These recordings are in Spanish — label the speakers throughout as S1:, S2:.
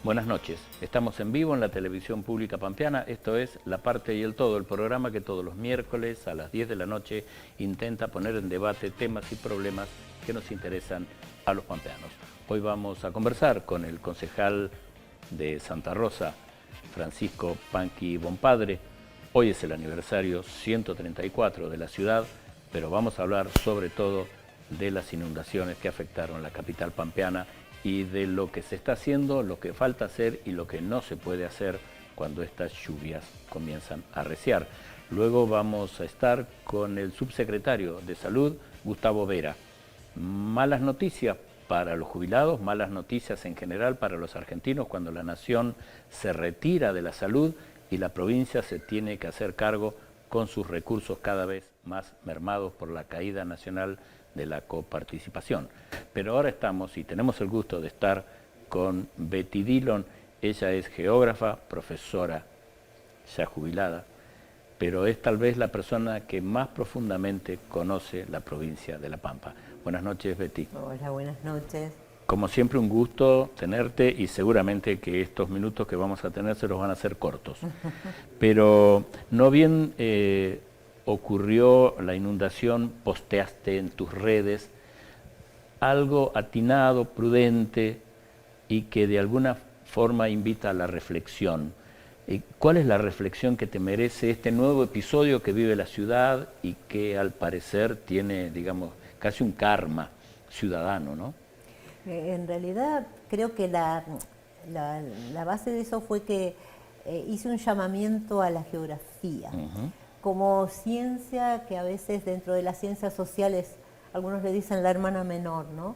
S1: Buenas noches, estamos en vivo en la televisión pública pampeana, esto es La Parte y el Todo, el programa que todos los miércoles a las 10 de la noche intenta poner en debate temas y problemas que nos interesan a los pampeanos. Hoy vamos a conversar con el concejal de Santa Rosa, Francisco Panqui Bompadre. Hoy es el aniversario 134 de la ciudad, pero vamos a hablar sobre todo de las inundaciones que afectaron la capital pampeana y de lo que se está haciendo, lo que falta hacer y lo que no se puede hacer cuando estas lluvias comienzan a arreciar. Luego vamos a estar con el subsecretario de Salud, Gustavo Vera. Malas noticias para los jubilados, malas noticias en general para los argentinos cuando la nación se retira de la salud y la provincia se tiene que hacer cargo con sus recursos cada vez más mermados por la caída nacional de la coparticipación. Pero ahora estamos y tenemos el gusto de estar con Betty Dillon. Ella es geógrafa, profesora, ya jubilada, pero es tal vez la persona que más profundamente conoce la provincia de La Pampa. Buenas noches, Betty.
S2: Hola, buenas noches.
S1: Como siempre, un gusto tenerte y seguramente que estos minutos que vamos a tener se los van a hacer cortos. Pero no bien ocurrió la inundación, posteaste en tus redes algo atinado, prudente y que de alguna forma invita a la reflexión. ¿Cuál es la reflexión que te merece este nuevo episodio que vive la ciudad y que al parecer tiene, digamos, casi un karma ciudadano, ¿no?
S2: En realidad creo que la base de eso fue que hice un llamamiento a la geografía. Como ciencia que a veces dentro de las ciencias sociales algunos le dicen la hermana menor, ¿no?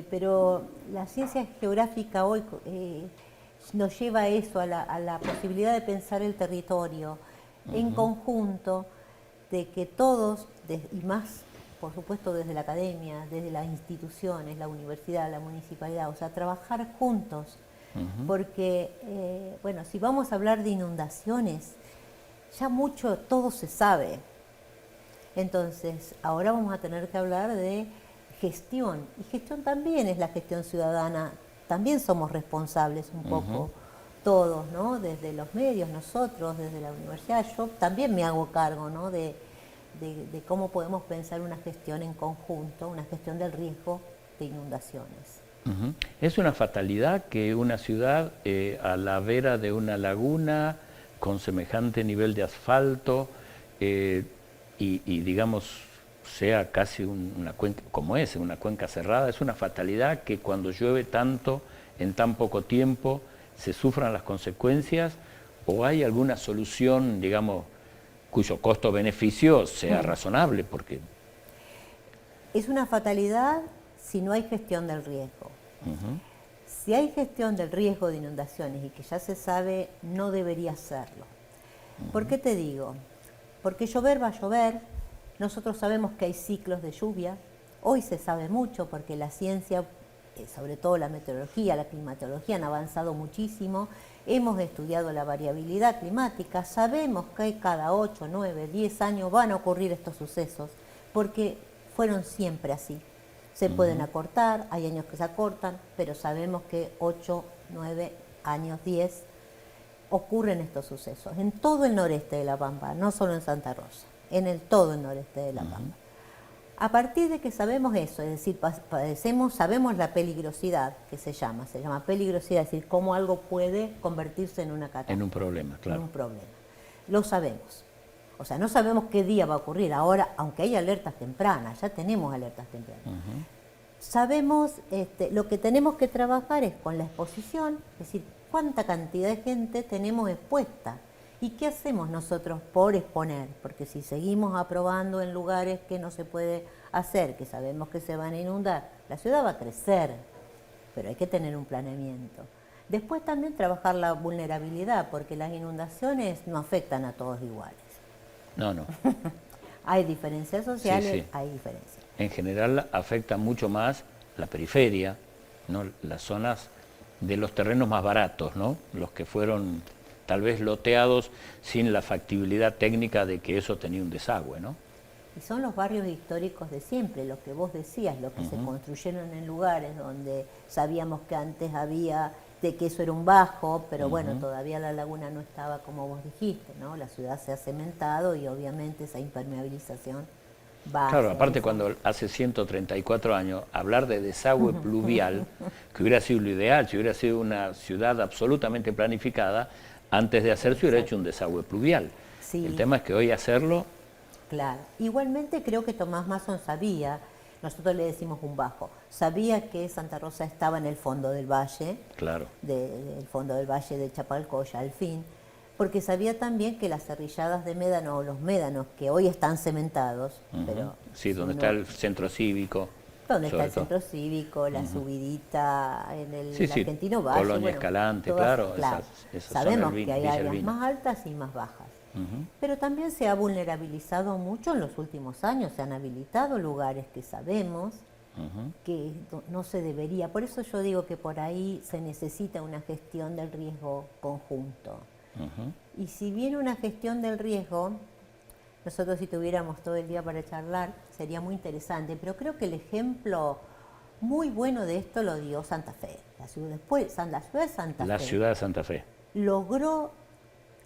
S2: Pero la ciencia geográfica hoy nos lleva a eso, a la posibilidad de pensar el territorio en conjunto, de que todos, y más por supuesto desde la academia, desde las instituciones, la universidad, la municipalidad, o sea, trabajar juntos, porque, bueno, si vamos a hablar de inundaciones, ya mucho, todo se sabe. Entonces, ahora vamos a tener que hablar de gestión, y gestión también es la gestión ciudadana, también somos responsables un poco todos, ¿no? Desde los medios, nosotros, desde la universidad, yo también me hago cargo, ¿no? de cómo podemos pensar una gestión en conjunto, una gestión del riesgo de inundaciones.
S1: Es una fatalidad que una ciudad a la vera de una laguna con semejante nivel de asfalto y digamos sea casi una cuenca, como es, una cuenca cerrada, es una fatalidad que cuando llueve tanto en tan poco tiempo se sufran las consecuencias, o hay alguna solución, digamos, cuyo costo-beneficio sea razonable, porque...
S2: Es una fatalidad si no hay gestión del riesgo. Si hay gestión del riesgo de inundaciones y que ya se sabe, no debería serlo. ¿Por qué te digo? Porque llover va a llover, nosotros sabemos que hay ciclos de lluvia, hoy se sabe mucho porque la ciencia, sobre todo la meteorología, la climatología han avanzado muchísimo. Hemos estudiado la variabilidad climática, sabemos que cada 8, 9, 10 años van a ocurrir estos sucesos, porque fueron siempre así. Se pueden acortar, hay años que se acortan, pero sabemos que 8, 9 años, 10, ocurren estos sucesos. En todo el noreste de La Pampa, no solo en Santa Rosa, todo el noreste de La Pampa. A partir de que sabemos eso, es decir, sabemos la peligrosidad que se llama peligrosidad, es decir, cómo algo puede convertirse en una catástrofe.
S1: En un problema, claro.
S2: En un problema. Lo sabemos. O sea, no sabemos qué día va a ocurrir. Ahora, aunque hay alertas tempranas, ya tenemos alertas tempranas. Sabemos, lo que tenemos que trabajar es con la exposición, es decir, cuánta cantidad de gente tenemos expuesta. ¿Y qué hacemos nosotros por exponer? Porque si seguimos aprobando en lugares que no se puede hacer, que sabemos que se van a inundar, la ciudad va a crecer, pero hay que tener un planeamiento. Después también trabajar la vulnerabilidad, porque las inundaciones no afectan a todos iguales.
S1: No.
S2: Hay diferencias sociales,
S1: Sí.
S2: hay diferencias.
S1: En general afecta mucho más la periferia, ¿no? Las zonas de los terrenos más baratos, ¿no? Los que fueron tal vez loteados sin la factibilidad técnica de que eso tenía un desagüe, ¿no?
S2: Y son los barrios históricos de siempre, lo que vos decías, los que se construyeron en lugares donde sabíamos que antes había de que eso era un bajo, pero bueno, todavía la laguna no estaba como vos dijiste, ¿no? La ciudad se ha cementado y obviamente esa impermeabilización va
S1: Claro,
S2: hacia
S1: aparte
S2: eso.
S1: cuando hace 134 años, hablar de desagüe pluvial, que hubiera sido lo ideal, si hubiera sido una ciudad absolutamente planificada, antes de hacerse hubiera hecho un desagüe pluvial.
S2: Sí.
S1: El tema es que hoy hacerlo,
S2: Claro. Igualmente creo que Tomás Mason sabía, nosotros le decimos un bajo, sabía que Santa Rosa estaba en el fondo del valle,
S1: claro,
S2: del fondo del valle de Chapalcoya, al fin, porque sabía también que las cerrilladas de médano o los médanos que hoy están cementados, pero
S1: sí, donde
S2: si
S1: está
S2: no-
S1: el centro cívico.
S2: donde está
S1: sobre
S2: el
S1: todo.
S2: centro cívico, la subidita en el
S1: Sí, sí,
S2: Argentino Valle,
S1: Colonia
S2: bueno,
S1: Escalante, claro, esas son
S2: sabemos
S1: el
S2: que hay
S1: Villa
S2: áreas
S1: Elvino.
S2: más altas y más bajas. Pero también se ha vulnerabilizado mucho en los últimos años, se han habilitado lugares que sabemos que no se debería. Por eso yo digo que por ahí se necesita una gestión del riesgo conjunto. Y si viene una gestión del riesgo, nosotros si tuviéramos todo el día para charlar, sería muy interesante, pero creo que el ejemplo muy bueno de esto lo dio Santa Fe. La ciudad de Santa
S1: La
S2: Fe
S1: ciudad de Santa Fe.
S2: logró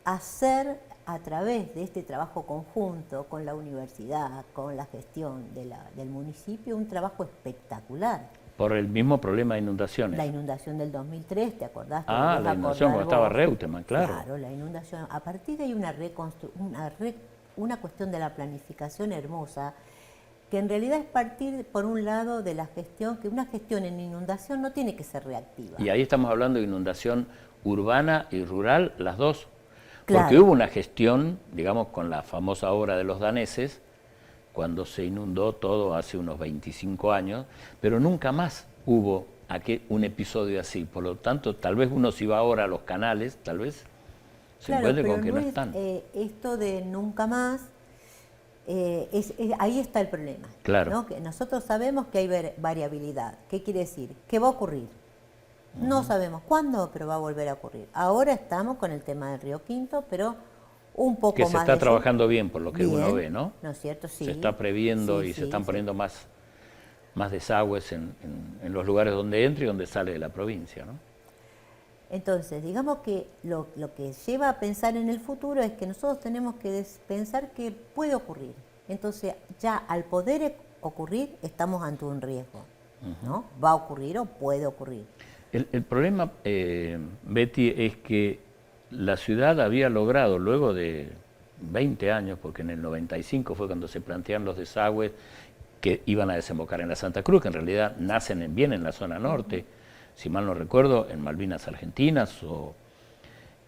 S2: hacer a través de este trabajo conjunto con la universidad, con la gestión del municipio, un trabajo espectacular.
S1: Por el mismo problema de inundaciones.
S2: La inundación del 2003, ¿te acordás?
S1: Ah, la inundación cuando estaba Reutemann, claro.
S2: Claro, la inundación. A partir de ahí una cuestión de la planificación hermosa, que en realidad es partir, por un lado, de la gestión, que una gestión en inundación no tiene que ser reactiva.
S1: Y ahí estamos hablando de inundación urbana y rural, las dos.
S2: Claro.
S1: Porque hubo una gestión, digamos, con la famosa obra de los daneses, cuando se inundó todo hace unos 25 años, pero nunca más hubo un episodio así. Por lo tanto, tal vez uno si va ahora a los canales, tal vez se encuentre con que no están.
S2: Esto de nunca más, ahí está el problema.
S1: Claro.
S2: ¿No? Que nosotros sabemos que hay variabilidad. ¿Qué quiere decir? ¿Qué va a ocurrir? No sabemos cuándo, pero va a volver a ocurrir. Ahora estamos con el tema del Río Quinto, pero un poco más.
S1: Que se está trabajando bien, por lo que uno ve, ¿no?
S2: ¿No es cierto? Sí.
S1: Se está previendo y se están poniendo más desagües en los lugares donde entra y donde sale de la provincia, ¿no?
S2: Entonces, digamos que lo que lleva a pensar en el futuro es que nosotros tenemos que pensar que puede ocurrir. Entonces, ya al poder ocurrir, estamos ante un riesgo, ¿no? Va a ocurrir o puede ocurrir.
S1: El problema, Betty, es que la ciudad había logrado, luego de 20 años, porque en el 95 fue cuando se plantean los desagües que iban a desembocar en la Santa Cruz, que en realidad nacen bien en la zona norte, si mal no recuerdo, en Malvinas Argentinas,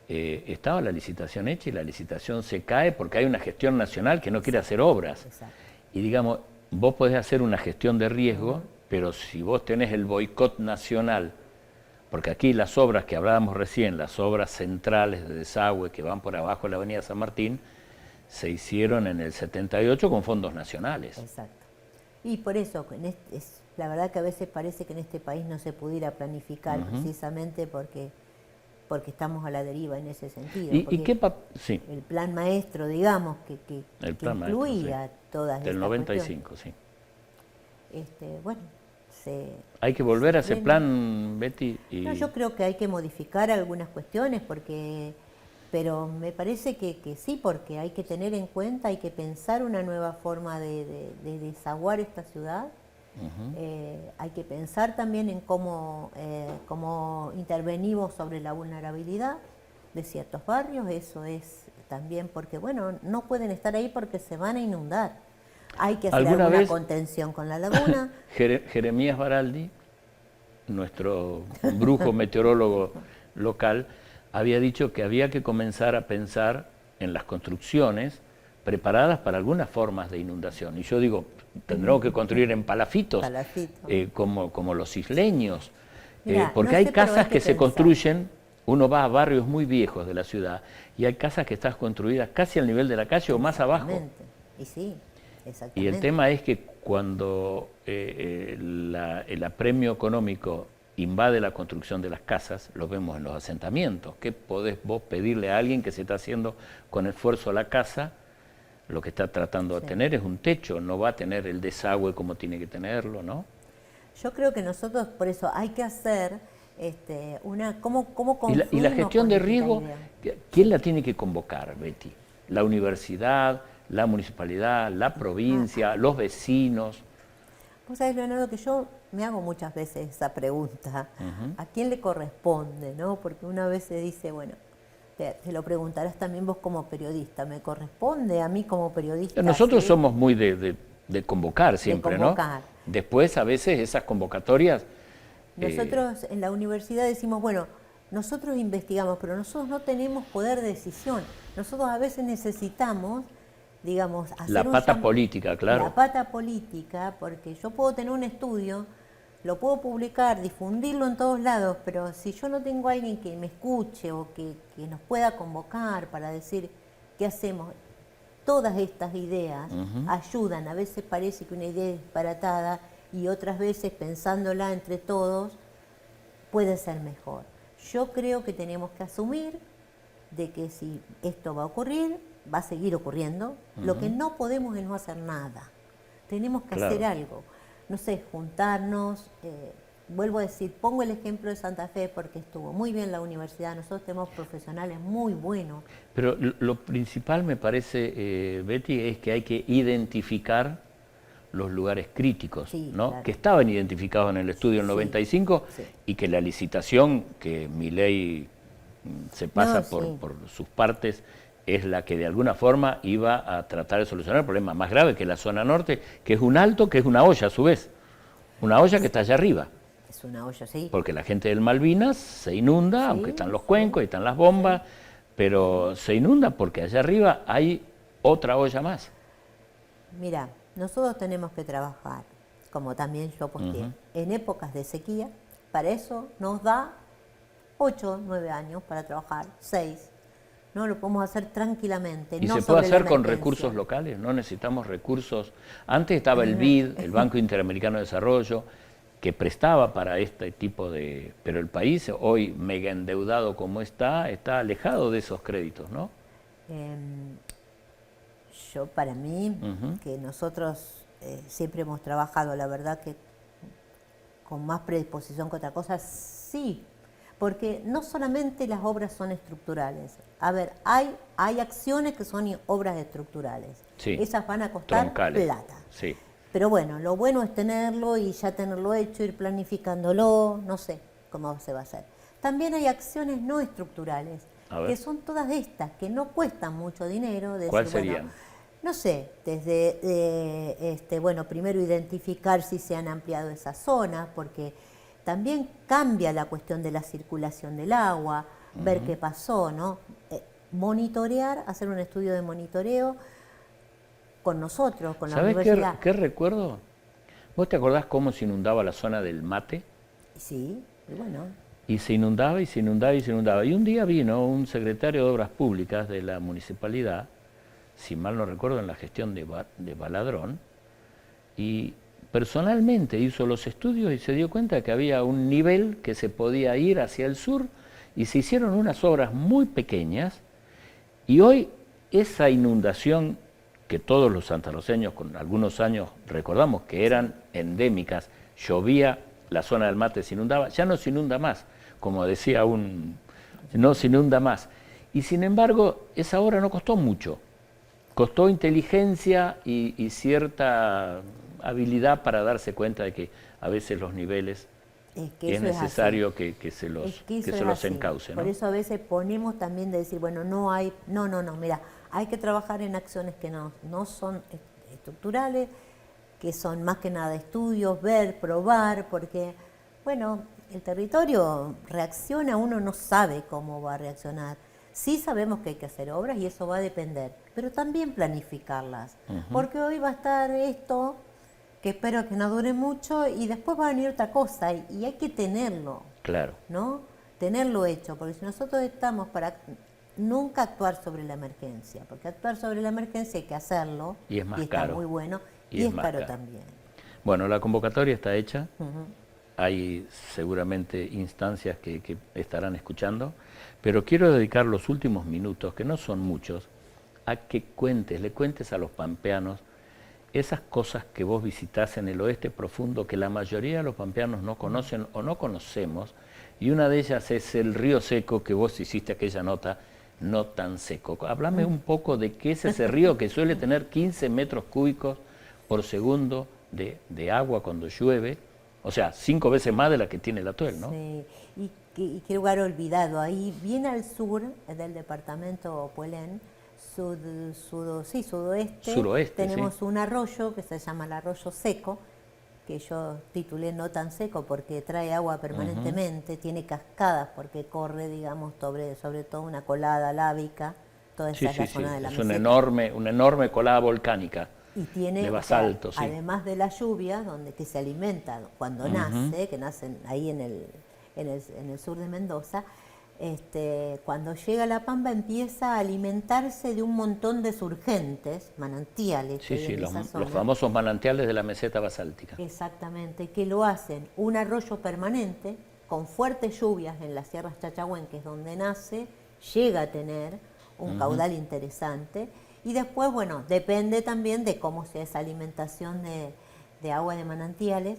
S1: estaba la licitación hecha y la licitación se cae porque hay una gestión nacional que no quiere hacer obras.
S2: Exacto.
S1: Y digamos, vos podés hacer una gestión de riesgo, pero si vos tenés el boicot nacional, porque aquí las obras que hablábamos recién, las obras centrales de desagüe que van por abajo de la avenida San Martín, se hicieron en el 78 con fondos nacionales.
S2: Exacto. Y por eso, la verdad que a veces parece que en este país no se pudiera planificar, precisamente porque estamos a la deriva en ese sentido.
S1: ¿Y qué sí.
S2: El plan maestro, digamos, que incluía
S1: maestro, sí.
S2: todas
S1: Del
S2: estas
S1: 95, sí.
S2: Bueno,
S1: hay que volver a ese plan, Betty.
S2: No, yo creo que hay que modificar algunas cuestiones, pero me parece que sí, porque hay que tener en cuenta, hay que pensar una nueva forma de desaguar esta ciudad. Hay que pensar también en cómo intervenimos sobre la vulnerabilidad de ciertos barrios. Eso es también porque, bueno, no pueden estar ahí porque se van a inundar. Hay que hacer alguna contención con la laguna.
S1: Jeremías Baraldi, nuestro brujo meteorólogo local, había dicho que había que comenzar a pensar en las construcciones preparadas para algunas formas de inundación. Y yo digo, tendremos que construir en palafitos, como los isleños, porque hay casas que se construyen, uno va a barrios muy viejos de la ciudad, y hay casas que están construidas casi al nivel de la calle o más abajo.
S2: Y sí.
S1: Y el tema es que cuando el apremio económico invade la construcción de las casas, lo vemos en los asentamientos. ¿Qué podés vos pedirle a alguien que se está haciendo con esfuerzo la casa? Lo que está tratando de tener es un techo, no va a tener el desagüe como tiene que tenerlo, ¿no?
S2: Yo creo que nosotros, por eso hay que hacer ¿Cómo
S1: ¿Y la
S2: construimos
S1: gestión
S2: con
S1: de
S2: esta
S1: riesgo,
S2: idea?
S1: quién la tiene que convocar, Betty? ¿La universidad, la municipalidad, la provincia, los vecinos?
S2: Vos sabés, Leonardo, que yo me hago muchas veces esa pregunta. ¿A quién le corresponde, no? Porque una vez se dice, bueno, te lo preguntarás también vos como periodista. ¿Me corresponde a mí como periodista?
S1: Nosotros
S2: ¿Sí?
S1: somos muy de convocar siempre,
S2: De convocar.
S1: ¿no? Después, a veces, esas convocatorias...
S2: Nosotros en la universidad decimos, bueno, nosotros investigamos, pero nosotros no tenemos poder de decisión. Nosotros a veces necesitamos, digamos, hacer
S1: la pata política, claro.
S2: La pata política, porque yo puedo tener un estudio, lo puedo publicar, difundirlo en todos lados, pero si yo no tengo a alguien que me escuche o que nos pueda convocar para decir qué hacemos, todas estas ideas ayudan. A veces parece que una idea es disparatada y otras veces, pensándola entre todos, puede ser mejor. Yo creo que tenemos que asumir de que si esto va a ocurrir, va a seguir ocurriendo. Lo que no podemos es no hacer nada. Tenemos que hacer algo. No sé, juntarnos. Vuelvo a decir, pongo el ejemplo de Santa Fe porque estuvo muy bien la universidad. Nosotros tenemos profesionales muy buenos.
S1: Pero lo principal, me parece, Betty, es que hay que identificar los lugares críticos,
S2: Sí,
S1: ¿no?
S2: claro.
S1: Que estaban identificados en el estudio del 95
S2: sí.
S1: y que la licitación, que mi ley se pasa
S2: No,
S1: por sus partes, es la que de alguna forma iba a tratar de solucionar el problema más grave que es la zona norte, que es un alto, que es una olla a su vez, una olla que está allá arriba.
S2: Es una olla, sí.
S1: Porque la gente del Malvinas se inunda, aunque están los cuencos y están las bombas, pero se inunda porque allá arriba hay otra olla más.
S2: Mira, nosotros tenemos que trabajar, como también yo aposté, en épocas de sequía. Para eso nos da 8, 9 años para trabajar, 6. No lo podemos hacer tranquilamente.
S1: ¿Y
S2: no
S1: se puede
S2: sobre la
S1: hacer con
S2: emergencia.
S1: recursos locales? No necesitamos recursos. Antes estaba el BID, el Banco Interamericano de Desarrollo, que prestaba para este tipo de... Pero el país, hoy mega endeudado como está alejado de esos créditos, ¿no?
S2: Yo, para mí, que nosotros siempre hemos trabajado, la verdad que con más predisposición que otra cosa, sí, porque no solamente las obras son estructurales. A ver, hay acciones que son obras estructurales.
S1: Sí,
S2: esas van a costar
S1: troncales,
S2: plata.
S1: sí.
S2: Pero bueno, lo bueno es tenerlo y ya tenerlo hecho, ir planificándolo, no sé cómo se va a hacer. También hay acciones no estructurales, que son todas estas, que no cuestan mucho dinero.
S1: ¿Cuáles serían?
S2: Bueno, no sé, desde, bueno, primero identificar si se han ampliado esas zonas, porque también cambia la cuestión de la circulación del agua, ver qué pasó, ¿no? Monitorear, hacer un estudio de monitoreo con nosotros, con la universidad.
S1: ¿Sabés qué recuerdo? ¿Vos te acordás cómo se inundaba la zona del Mate?
S2: Sí, y bueno.
S1: Y se inundaba y se inundaba y se inundaba. Y un día vino un secretario de Obras Públicas de la municipalidad, si mal no recuerdo, en la gestión de Baladrón, y personalmente hizo los estudios y se dio cuenta que había un nivel que se podía ir hacia el sur y se hicieron unas obras muy pequeñas y hoy esa inundación que todos los santarroceños con algunos años recordamos que eran endémicas, llovía, la zona del Mate se inundaba, ya no se inunda más, como decía no se inunda más. Y sin embargo, esa obra no costó mucho, costó inteligencia y cierta habilidad para darse cuenta de que a veces los niveles es necesario que se los encauce, ¿no?
S2: Por eso a veces ponemos también de decir, bueno, no, mira, hay que trabajar en acciones que no son estructurales, que son más que nada estudios, ver, probar, porque, bueno, el territorio reacciona, uno no sabe cómo va a reaccionar. Sí sabemos que hay que hacer obras y eso va a depender, pero también planificarlas, porque hoy va a estar esto, que espero que no dure mucho, y después va a venir otra cosa, y hay que tenerlo,
S1: claro,
S2: ¿no? Tenerlo hecho, porque si nosotros estamos para nunca actuar sobre la emergencia, porque actuar sobre la emergencia hay que hacerlo,
S1: y es más
S2: está
S1: caro.
S2: muy bueno, y es caro también.
S1: Bueno, la convocatoria está hecha, hay seguramente instancias que estarán escuchando, pero quiero dedicar los últimos minutos, que no son muchos, a que le cuentes a los pampeanos esas cosas que vos visitás en el oeste profundo que la mayoría de los pampeanos no conocen o no conocemos, y una de ellas es el río seco que vos hiciste aquella nota, no tan seco. Háblame un poco de qué es ese río que suele tener 15 metros cúbicos por segundo de agua cuando llueve, o sea, 5 veces más de la que tiene el Atuel, ¿no?
S2: Sí, y qué lugar olvidado, ahí bien al sur del departamento Puelén, sudoeste, tenemos
S1: sí.
S2: un arroyo que se llama el Arroyo Seco, que yo titulé No tan seco porque trae agua permanentemente, tiene cascadas porque corre, digamos, sobre todo una colada lábica, toda esa es la zona de la meseta.
S1: Una enorme colada volcánica.
S2: Y tiene,
S1: de basalto, sí.
S2: Además de la lluvia, que se alimenta cuando nace, que nacen ahí en el sur de Mendoza, cuando llega la Pampa empieza a alimentarse de un montón de surgentes, manantiales.
S1: Sí, los famosos manantiales de la meseta basáltica.
S2: Exactamente, que lo hacen un arroyo permanente, con fuertes lluvias en las sierras Chachahuén, donde nace, llega a tener un caudal interesante. Y después, bueno, depende también de cómo sea esa alimentación de agua de manantiales,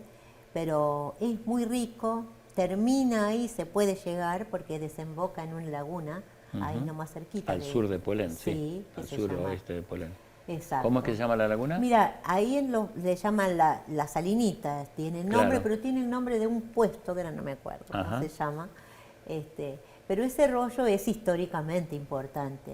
S2: pero es muy rico, termina ahí, se puede llegar porque desemboca en una laguna, ahí nomás cerquita.
S1: Al sur de Puelén,
S2: sí.
S1: Al suroeste de Puelén.
S2: Exacto.
S1: ¿Cómo es que se llama la laguna?
S2: Mira, ahí le llaman la Salinita, tiene el nombre, pero tiene el nombre de un puesto, que ahora no me acuerdo cómo se llama. Pero ese rollo es históricamente importante.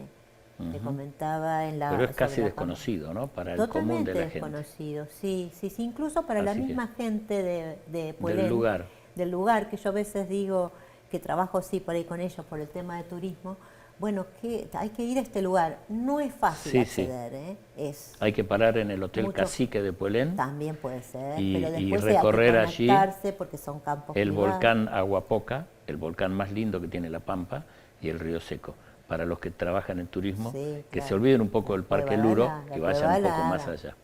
S2: Te comentaba en la...
S1: Pero es casi desconocido, ¿no? Para el común de la gente.
S2: Totalmente desconocido, sí, incluso para la misma gente de Puelén. Del lugar, que yo a veces digo que trabajo por ahí con ellos por el tema de turismo. Bueno, que hay que ir a este lugar. No es fácil acceder,
S1: hay que parar en el Hotel Cacique de Puelén.
S2: También puede ser,
S1: pero
S2: después
S1: y recorrer
S2: hay que
S1: allí
S2: porque son campos
S1: el
S2: privados.
S1: volcán Aguapoca, el volcán más lindo que tiene La Pampa, y el río Seco. Para los que trabajan en turismo, que se olviden un poco del Parque Luro, que vayan un poco más allá.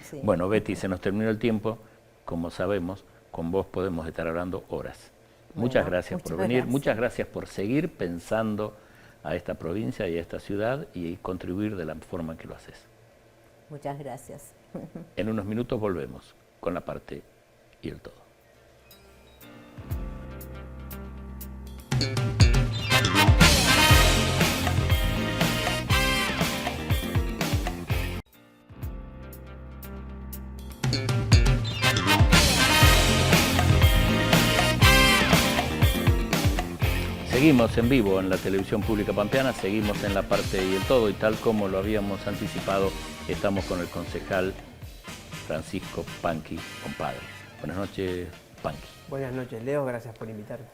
S1: Sí. Bueno, Betty, se nos terminó el tiempo. Como sabemos, con vos podemos estar hablando horas. Muchas gracias por venir, muchas gracias por seguir pensando a esta provincia y a esta ciudad y contribuir de la forma en que lo haces.
S2: Muchas gracias.
S1: En unos minutos volvemos con la parte y el todo. Seguimos en vivo en la televisión pública pampeana, seguimos en la parte y el todo, y tal como lo habíamos anticipado, estamos con el concejal Francisco Panqui Compadre. Buenas noches, Panqui.
S3: Buenas noches, Leo, gracias por invitarme.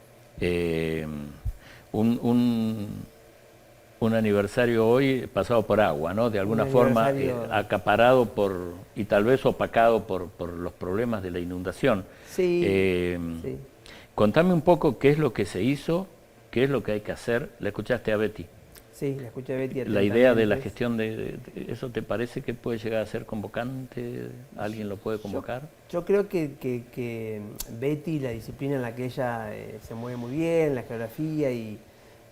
S1: Un aniversario hoy pasado por agua, ¿no? De alguna forma acaparado y tal vez opacado por los problemas de la inundación.
S3: Sí.
S1: Contame un poco qué es lo que se hizo, qué es lo que hay que hacer. ¿La escuchaste a Betty?
S3: Sí, la escuché a Betty.
S1: La idea de la gestión de ¿eso te parece que puede llegar a ser convocante? ¿Alguien lo puede convocar?
S3: Yo creo que Betty, la disciplina en la que ella se mueve muy bien, la geografía e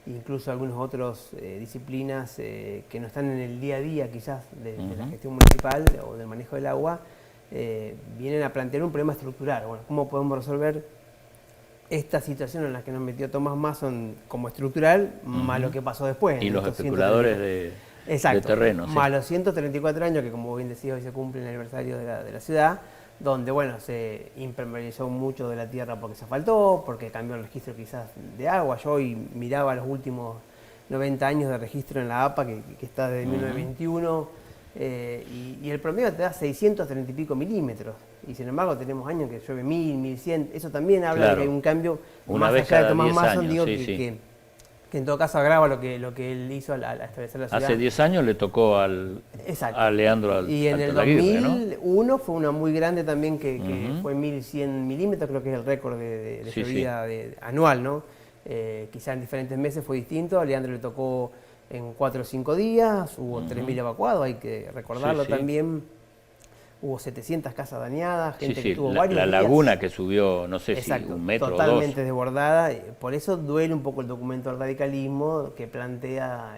S3: incluso algunas otras disciplinas que no están en el día a día quizás de la gestión municipal o del manejo del agua, vienen a plantear un problema estructural. Bueno, ¿cómo podemos resolver esta situación en la que nos metió Tomás Masson como estructural, más lo que pasó después?
S1: Y los especuladores de terrenos.
S3: Más los 134 años que, como bien decía, hoy se cumple el aniversario de la ciudad, donde bueno, se impermeabilizó mucho de la tierra porque se asfaltó, porque cambió el registro quizás de agua. Yo hoy miraba los últimos 90 años de registro en la APA, que está desde 1921, y el promedio te da 630 y pico milímetros. Y sin embargo tenemos años que llueve 1000, 1100, eso también habla de que hay un cambio
S1: una
S3: más
S1: vez
S3: allá de
S1: cada
S3: Tomás
S1: 10
S3: Masson,
S1: años,
S3: digo, que en todo caso agrava lo que él hizo al establecer la ciudad.
S1: Hace 10 años le tocó a Leandro
S3: Y en el 2001 fue una muy grande también que fue 1100 milímetros, creo que es el récord de lluvia anual, ¿no? Quizá en diferentes meses fue distinto, a Leandro le tocó en 4 o 5 días, hubo 3.000 evacuados, hay que recordarlo también. Hubo 700 casas dañadas, gente que tuvo varios
S1: la
S3: días.
S1: Laguna que subió, no sé si un metro o dos.
S3: Totalmente desbordada. Por eso duele un poco el documento del radicalismo que plantea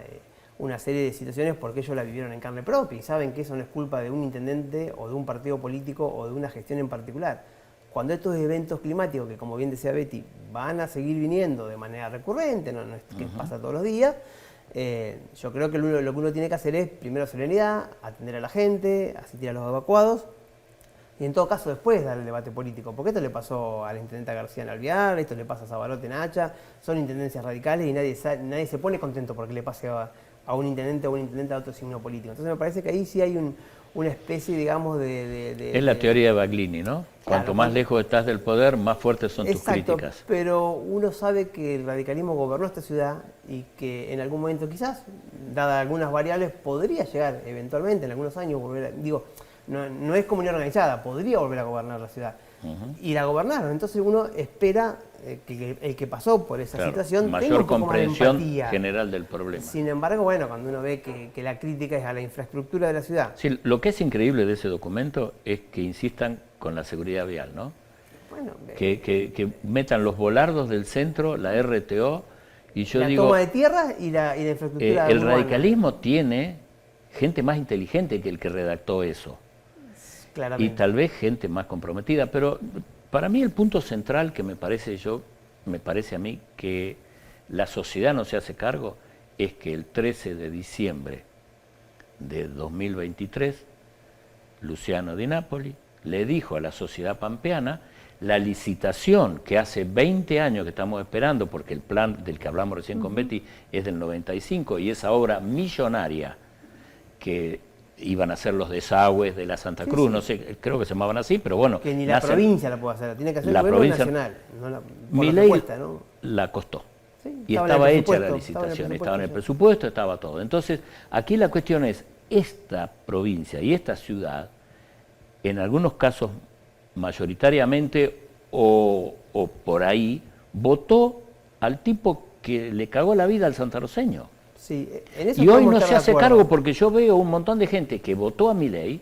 S3: una serie de situaciones porque ellos la vivieron en carne propia y saben que eso no es culpa de un intendente o de un partido político o de una gestión en particular. Cuando estos eventos climáticos, que como bien decía Betty, van a seguir viniendo de manera recurrente, no es que pasa todos los días, yo creo que lo que uno tiene que hacer es, primero, serenidad, atender a la gente, asistir a los evacuados, y en todo caso después dar el debate político, porque esto le pasó a la intendenta García en Alvear, esto le pasa a Sabarote en Hacha, son intendencias radicales y nadie se pone contento porque le pase a un intendente o una intendenta de otro signo político. Entonces me parece que ahí sí hay una especie, digamos,
S1: Es la teoría de Baglini, ¿no? Cuanto
S3: Claro,
S1: más lejos estás del poder, más fuertes son tus
S3: exacto,
S1: críticas.
S3: pero uno sabe que el radicalismo gobernó esta ciudad y que en algún momento quizás, dadas algunas variables, podría llegar eventualmente, en algunos años, no es comunidad organizada, podría volver a gobernar la ciudad. Y la gobernaron, entonces uno espera que el que pasó por esa situación tenga
S1: mayor
S3: un poco más de
S1: comprensión
S3: empatía.
S1: general del problema.
S3: Sin embargo, bueno, cuando uno ve que la crítica es a la infraestructura de la ciudad.
S1: Sí, lo que es increíble de ese documento es que insistan con la seguridad vial, ¿no?
S3: Bueno,
S1: Que metan los volardos del centro, la RTO, y yo
S3: la
S1: digo,
S3: toma de tierra y la infraestructura
S1: el
S3: urbana.
S1: radicalismo tiene gente más inteligente que el que redactó eso.
S3: Claramente.
S1: Y tal vez gente más comprometida, pero para mí el punto central que me parece a mí que la sociedad no se hace cargo es que el 13 de diciembre de 2023 Luciano Di Napoli le dijo a la sociedad pampeana la licitación que hace 20 años que estamos esperando, porque el plan del que hablamos recién con Betty es del 95 y esa obra millonaria que iban a hacer los desagües de la Santa Cruz, no sé, creo que se llamaban así, pero bueno.
S3: Que ni la provincia la puede hacer, la tiene que hacer
S1: la
S3: el gobierno
S1: provincia
S3: nacional. No la, por
S1: mi
S3: la
S1: ley
S3: propuesta, ¿no?
S1: la costó.
S3: Sí,
S1: Y
S3: estaba
S1: estaba
S3: en el
S1: hecha la
S3: presupuesto,
S1: licitación, estaba en el presupuesto, estaba todo. Entonces, aquí la cuestión es, esta provincia y esta ciudad, en algunos casos mayoritariamente o por ahí, votó al tipo que le cagó la vida al santarroceño.
S3: Sí, en eso
S1: Y hoy
S3: podemos
S1: no
S3: estar
S1: se
S3: de
S1: hace
S3: acuerdo.
S1: cargo porque yo veo un montón de gente que votó a Milei,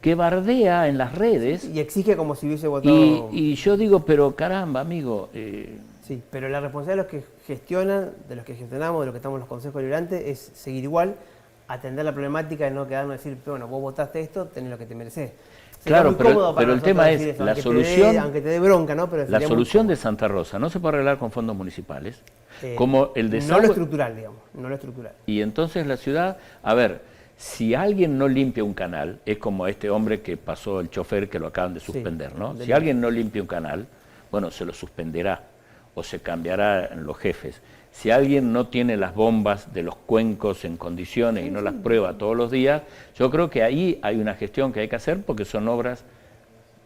S1: que bardea en las redes,
S3: Y exige como si hubiese votado...
S1: y yo digo, pero caramba, amigo,
S3: Sí, pero la responsabilidad de los que gestionan, de los que gestionamos, de los que estamos en los consejos deliberantes, es seguir igual, atender la problemática y no quedarnos a decir, bueno, vos votaste esto, tenés lo que te mereces. Sería
S1: claro,
S3: muy cómodo para
S1: pero el
S3: nosotros
S1: tema
S3: decir
S1: es
S3: eso,
S1: la
S3: aunque
S1: solución,
S3: aunque te dé bronca, ¿no? Pero
S1: la
S3: sería muy
S1: solución
S3: cómodo.
S1: de Santa Rosa no se puede arreglar con fondos municipales, como el
S3: No
S1: desagüe.
S3: lo estructural, digamos, no lo estructural.
S1: Y entonces la ciudad, a ver, si alguien no limpia un canal, es como este hombre que pasó el chofer que lo acaban de suspender, ¿no? Si alguien no limpia un canal, bueno, se lo suspenderá o se cambiará en los jefes. Si alguien no tiene las bombas de los cuencos en condiciones y no las prueba todos los días, yo creo que ahí hay una gestión que hay que hacer porque son obras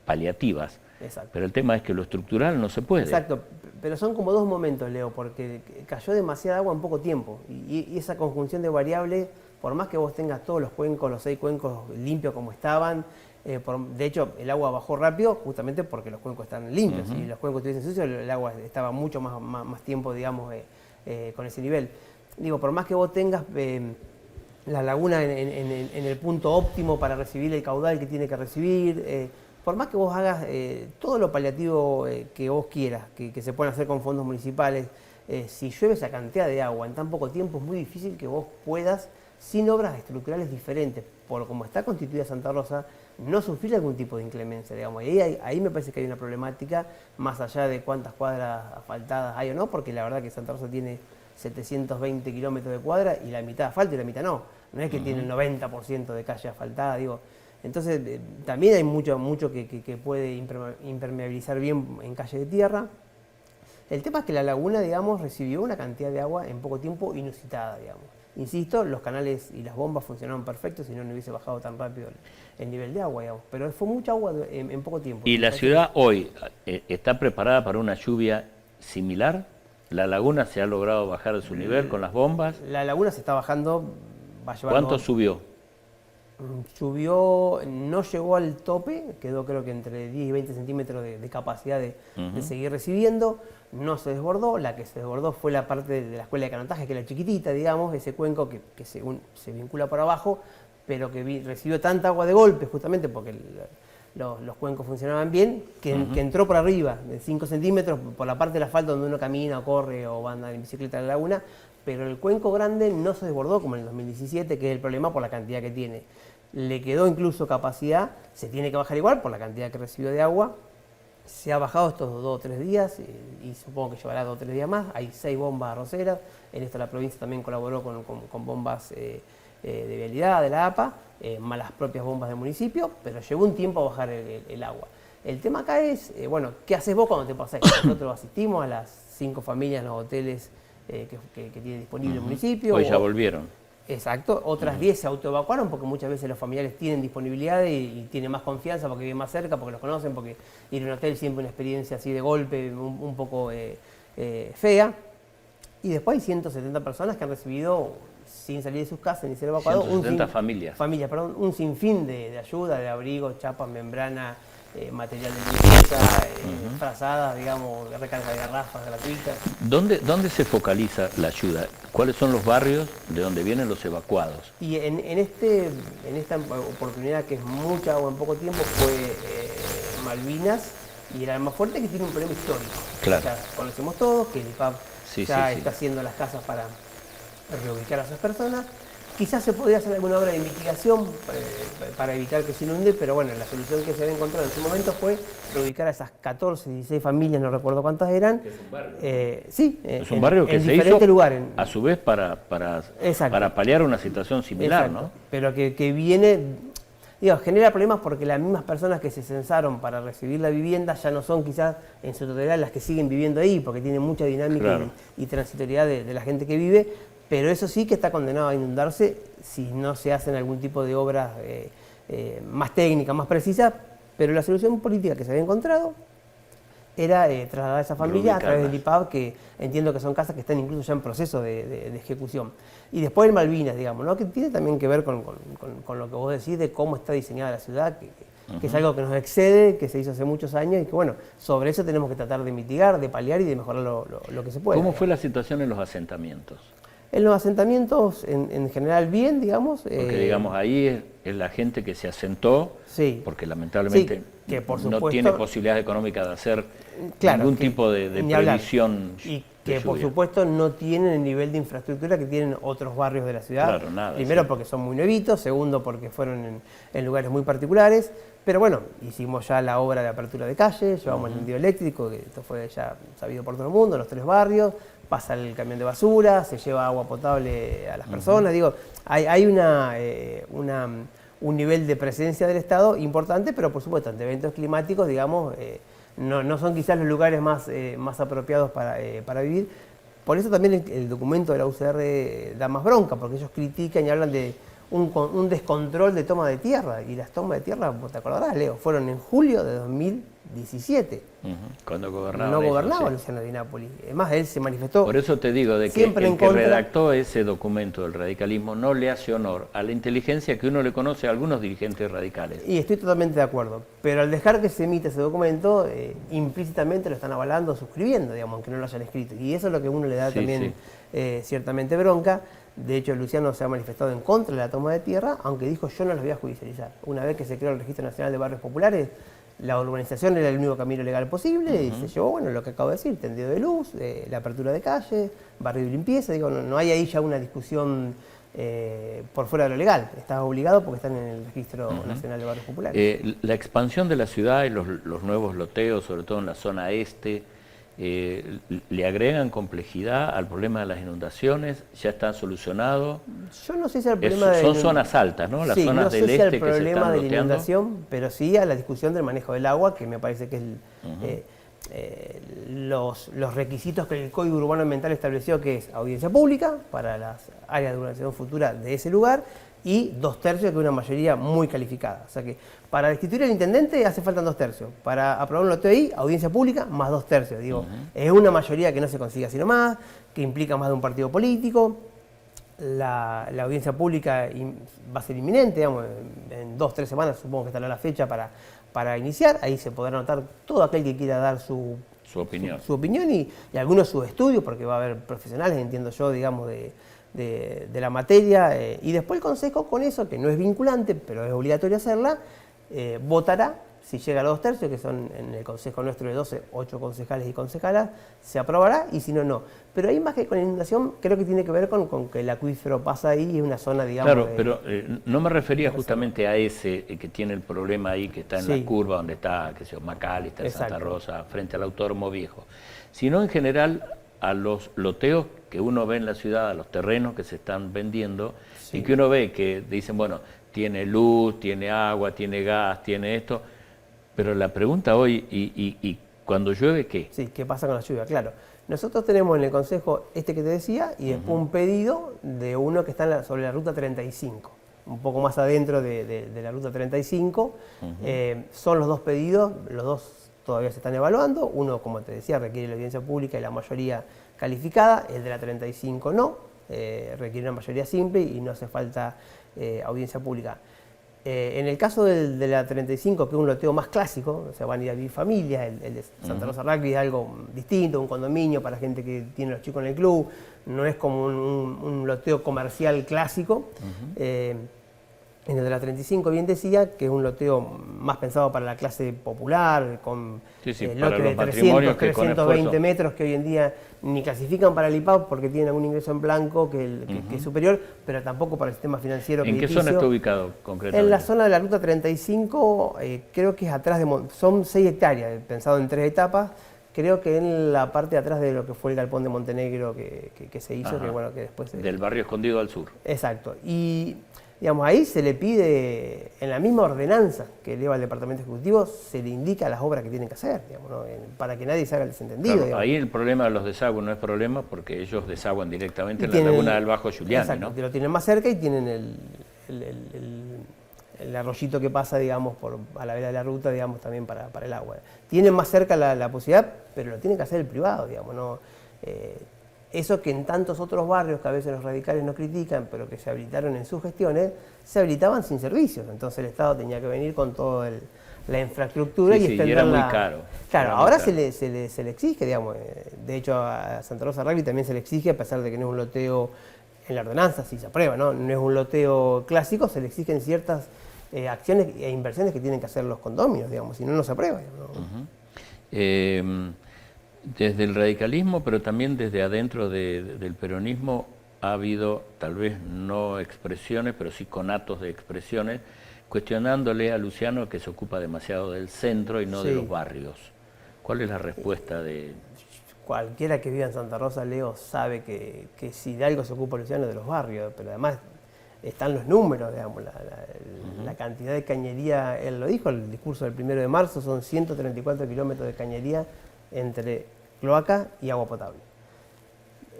S1: paliativas.
S3: Exacto.
S1: Pero el tema es que lo estructural no se puede.
S3: Exacto, pero son como dos momentos, Leo, porque cayó demasiada agua en poco tiempo y esa conjunción de variables, por más que vos tengas todos los cuencos, los 6 cuencos limpios como estaban, de hecho el agua bajó rápido justamente porque los cuencos están limpios. Si los cuencos estuviesen sucios, el agua estaba mucho más tiempo, digamos, con ese nivel. Digo, por más que vos tengas la laguna en el punto óptimo para recibir el caudal que tiene que recibir, por más que vos hagas todo lo paliativo que vos quieras, que se puedan hacer con fondos municipales, si llueve esa cantidad de agua en tan poco tiempo es muy difícil que vos puedas, sin obras estructurales diferentes, por como está constituida Santa Rosa, no sufrir algún tipo de inclemencia, digamos. Y ahí me parece que hay una problemática, más allá de cuántas cuadras asfaltadas hay o no, porque la verdad que Santa Rosa tiene 720 kilómetros de cuadra y la mitad asfalto y la mitad no. No es que tiene el 90% de calle asfaltada, digo. Entonces, también hay mucho que puede impermeabilizar bien en calle de tierra. El tema es que la laguna, digamos, recibió una cantidad de agua en poco tiempo inusitada, digamos. Insisto, los canales y las bombas funcionaron perfectos, si no, no hubiese bajado tan rápido el nivel de agua, digamos. Pero fue mucha agua en poco tiempo.
S1: ¿Y la ciudad hoy está preparada para una lluvia similar? ¿La laguna se ha logrado bajar de su nivel con las bombas?
S3: La laguna se está bajando, va llevando...
S1: ¿Cuánto subió?
S3: Subió, no llegó al tope, quedó creo que entre 10 y 20 centímetros de capacidad de seguir recibiendo, no se desbordó, la que se desbordó fue la parte de la escuela de canotaje, que era chiquitita, digamos, ese cuenco que se vincula por abajo, pero que recibió tanta agua de golpe, justamente porque los cuencos funcionaban bien, que entró por arriba, de 5 centímetros, por la parte del asfalto donde uno camina o corre o va a andar en bicicleta en la laguna, pero el cuenco grande no se desbordó como en el 2017, que es el problema por la cantidad que tiene. Le quedó incluso capacidad, se tiene que bajar igual por la cantidad que recibió de agua. Se ha bajado estos 2 o 3 días y supongo que llevará 2 o 3 días más. Hay 6 bombas arroceras, en esto la provincia también colaboró con bombas de vialidad de la APA, más las propias bombas del municipio, pero llevó un tiempo a bajar el agua. El tema acá es, bueno, ¿qué haces vos cuando te pasás? Nosotros asistimos a las 5 familias en los hoteles que tiene disponible el municipio.
S1: Hoy ya volvieron.
S3: Exacto, otras 10 se autoevacuaron porque muchas veces los familiares tienen disponibilidad y tienen más confianza porque viven más cerca, porque los conocen, porque ir a un hotel siempre una experiencia así de golpe, un poco fea. Y después hay 170 personas que han recibido, sin salir de sus casas ni ser evacuados,
S1: 170 familias.
S3: Un sinfín de ayuda, de abrigo, chapas, membrana, material de limpieza, frazadas, digamos, recarga de garrafas gratuitas.
S1: ¿Dónde se focaliza la ayuda? ¿Cuáles son los barrios de donde vienen los evacuados?
S3: Y en esta oportunidad, que es mucha agua en poco tiempo, fue Malvinas y el Almafuerte, que tiene un problema histórico.
S1: Claro.
S3: Ya conocemos todos, que el IPAB está haciendo las casas para reubicar a esas personas. Quizás se podría hacer alguna obra de mitigación para evitar que se inunde, pero bueno, la solución que se había encontrado en ese momento fue reubicar a esas 14, 16 familias, no recuerdo cuántas eran.
S1: Es un barrio.
S3: Es
S1: un barrio que
S3: en
S1: se
S3: diferentes
S1: hizo
S3: lugares.
S1: A su vez para paliar una situación similar,
S3: Exacto.
S1: ¿no?
S3: Pero que viene, genera problemas porque las mismas personas que se censaron para recibir la vivienda ya no son quizás en su totalidad las que siguen viviendo ahí, porque tienen mucha dinámica, claro, y transitoriedad de la gente que vive. Pero eso sí que está condenado a inundarse si no se hacen algún tipo de obras más técnicas, más precisas. Pero la solución política que se había encontrado era trasladar a esa familia a través del IPAB, que entiendo que son casas que están incluso ya en proceso de ejecución. Y después el Malvinas, digamos, ¿no? Que tiene también que ver con lo que vos decís de cómo está diseñada la ciudad, que es algo que nos excede, que se hizo hace muchos años y que, bueno, sobre eso tenemos que tratar de mitigar, de paliar y de mejorar lo que se puede.
S1: ¿Cómo fue la situación en los asentamientos?
S3: En los asentamientos, en general, bien, digamos.
S1: Porque, digamos, ahí es la gente que se asentó,
S3: sí,
S1: porque lamentablemente
S3: sí, que por supuesto,
S1: no tiene posibilidades económicas de hacer
S3: claro,
S1: ningún tipo de previsión.
S3: Y que, por supuesto, no tienen el nivel de infraestructura que tienen otros barrios de la ciudad.
S1: Claro, nada.
S3: Primero, porque son muy nuevitos, segundo, porque fueron en lugares muy particulares. Pero bueno, hicimos ya la obra de apertura de calle, llevamos el tendido eléctrico, que esto fue ya sabido por todo el mundo, los 3 barrios. Pasa el camión de basura, se lleva agua potable a las personas. Digo, hay un nivel de presencia del Estado importante, pero por supuesto, ante eventos climáticos, digamos, no son quizás los lugares más apropiados para vivir. Por eso también el documento de la UCR da más bronca, porque ellos critican y hablan de un descontrol de toma de tierra. Y las tomas de tierra, vos te acordarás, Leo, fueron en julio de 2017.
S1: Cuando gobernaba.
S3: No gobernaba Luciano Di Napoli. Además, él se manifestó.
S1: Por eso te digo, de que el que redactó ese documento del radicalismo no le hace honor a la inteligencia que uno le conoce a algunos dirigentes radicales.
S3: Y estoy totalmente de acuerdo. Pero al dejar que se emita ese documento, implícitamente lo están avalando, suscribiendo, digamos, aunque no lo hayan escrito. Y eso es lo que uno le da también ciertamente bronca. De hecho, Luciano se ha manifestado en contra de la toma de tierra, aunque dijo: yo no los voy a judicializar. Una vez que se creó el Registro Nacional de Barrios Populares, la urbanización era el único camino legal posible y se llevó, bueno, lo que acabo de decir, tendido de luz, la apertura de calle, barrio y limpieza. Digo, no hay ahí ya una discusión por fuera de lo legal. Estás obligado porque están en el Registro Nacional de Barrios Populares.
S1: La expansión de la ciudad y los nuevos loteos, sobre todo en la zona este, ¿le agregan complejidad al problema de las inundaciones? ¿Ya está solucionado?
S3: Yo no sé si el problema
S1: son zonas altas, ¿no? Las zonas
S3: no sé
S1: del
S3: si
S1: este
S3: el
S1: que se
S3: problema
S1: están
S3: de la
S1: loteando.
S3: inundación, pero sí a la discusión del manejo del agua, que me parece que es los requisitos que el Código Urbano Ambiental estableció, que es audiencia pública para las áreas de urbanización futura de ese lugar y 2/3, que es una mayoría muy calificada. O sea que para destituir al intendente hace falta 2/3. Para aprobar un loteo ahí, audiencia pública más 2/3. Digo, es una mayoría que no se consigue así nomás, que implica más de un partido político. La audiencia pública va a ser inminente, digamos, en 2 o 3 semanas supongo que estará la fecha para iniciar. Ahí se podrá anotar todo aquel que quiera dar su opinión y algunos sus estudios, porque va a haber profesionales, entiendo yo, digamos, de la materia. Y después el Consejo, con eso, que no es vinculante, pero es obligatorio hacerla, votará Si llega a los 2/3, que son en el consejo nuestro de 12, 8 concejales y concejalas, se aprobará, y si no, no. Pero ahí más que con la inundación, creo que tiene que ver con que el acuífero pasa ahí y es una zona, digamos...
S1: Claro, pero no me refería justamente a ese que tiene el problema ahí, que está en la curva donde está, qué sé yo, McAllister, Santa Rosa, frente al Autódromo Viejo, sino en general a los loteos que uno ve en la ciudad, a los terrenos que se están vendiendo, y que uno ve que dicen, bueno, tiene luz, tiene agua, tiene gas, tiene esto... Pero la pregunta hoy, ¿y cuando llueve qué?
S3: Sí, ¿qué pasa con la lluvia? Claro. Nosotros tenemos en el consejo este que te decía y después un pedido de uno que está sobre la ruta 35, un poco más adentro de la ruta 35. Son los dos pedidos, los dos todavía se están evaluando. Uno, como te decía, requiere la audiencia pública y la mayoría calificada. El de la 35 no, requiere una mayoría simple y no hace falta audiencia pública. En el caso de la 35, que es un loteo más clásico, o sea, van a ir a vivir familias, el de Santa Rosa Rugby es algo distinto, un condominio para gente que tiene los chicos en el club, no es como un loteo comercial clásico. En el de la 35, bien decía, que es un loteo más pensado para la clase popular, con lotes de 300, 320 metros que hoy en día ni clasifican para el IPAP porque tienen algún ingreso en blanco que es superior, pero tampoco para el sistema financiero crediticio.
S1: ¿En qué zona está ubicado concretamente?
S3: En la zona de la ruta 35, creo que es atrás de... Son 6 hectáreas, pensado en 3 etapas. Creo que en la parte de atrás de lo que fue el galpón de Montenegro que se hizo, que bueno, que después...
S1: Del barrio escondido al sur.
S3: Exacto. Y... digamos, ahí se le pide, en la misma ordenanza que eleva el Departamento Ejecutivo, se le indica las obras que tienen que hacer, digamos, ¿no? Para que nadie se haga el desentendido.
S1: Claro, ahí el problema de los desagües no es problema porque ellos desaguan directamente en la laguna del Bajo Giuliani, exacto,
S3: ¿no? Lo tienen más cerca y tienen el arroyito que pasa, digamos, a la vera de la ruta, digamos, también para el agua. Tienen más cerca la posibilidad, pero lo tiene que hacer el privado, digamos, ¿no? Eso que en tantos otros barrios que a veces los radicales no critican, pero que se habilitaron en sus gestiones, se habilitaban sin servicios. Entonces el Estado tenía que venir con toda la infraestructura y extenderla.
S1: Y era muy caro.
S3: Claro, ahora se le exige, digamos. De hecho, a Santa Rosa Rugby también se le exige, a pesar de que no es un loteo en la ordenanza, si se aprueba, ¿no? No es un loteo clásico, se le exigen ciertas acciones e inversiones que tienen que hacer los condominios, digamos, si no, no se aprueba, ¿no?
S1: Desde el radicalismo, pero también desde adentro del peronismo, ha habido, tal vez no expresiones, pero sí conatos de expresiones, cuestionándole a Luciano que se ocupa demasiado del centro y no de los barrios. ¿Cuál es la respuesta de...?
S3: Cualquiera que viva en Santa Rosa, Leo, sabe que si de algo se ocupa Luciano de los barrios, pero además están los números, digamos, la cantidad de cañería, él lo dijo, el discurso del 1 de marzo, son 134 kilómetros de cañería entre cloaca y agua potable.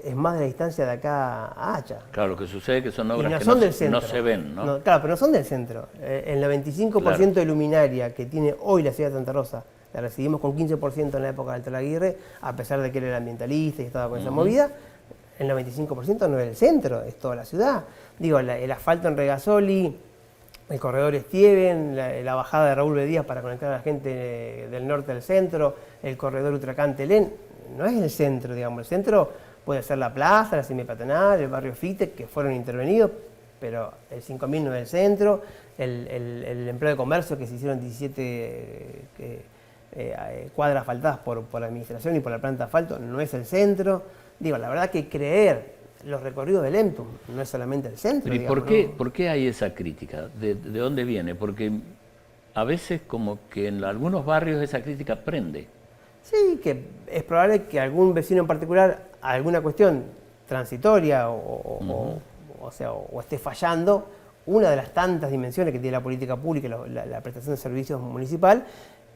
S3: Es más de la distancia de acá a Hacha.
S1: Claro, lo que sucede es que son obras que no se ven, ¿no?
S3: Claro, pero no son del centro. El 95% de luminaria que tiene hoy la ciudad de Santa Rosa, la recibimos con 15% en la época de Alto Laguirre, a pesar de que él era ambientalista y estaba con esa movida, el 95% no es del centro, es toda la ciudad. Digo, el asfalto en Regasoli, el corredor Estieven, la bajada de Raúl Bedías para conectar a la gente del norte al centro, el corredor Utracán-Telén, no es el centro, digamos. El centro puede ser la plaza, la semipeatonal, el barrio Fite, que fueron intervenidos, pero el 5000 no es el centro, el empleo de comercio que se hicieron 17 cuadras asfaltadas por la administración y por la planta de asfalto no es el centro. Digo, la verdad que creer los recorridos del EMTUM no es solamente el centro.
S1: ¿Y digamos, por qué hay esa crítica? ¿De dónde viene? Porque a veces como que en algunos barrios esa crítica prende.
S3: Sí, que es probable que algún vecino en particular, alguna cuestión transitoria o esté fallando una de las tantas dimensiones que tiene la política pública y la prestación de servicios municipal,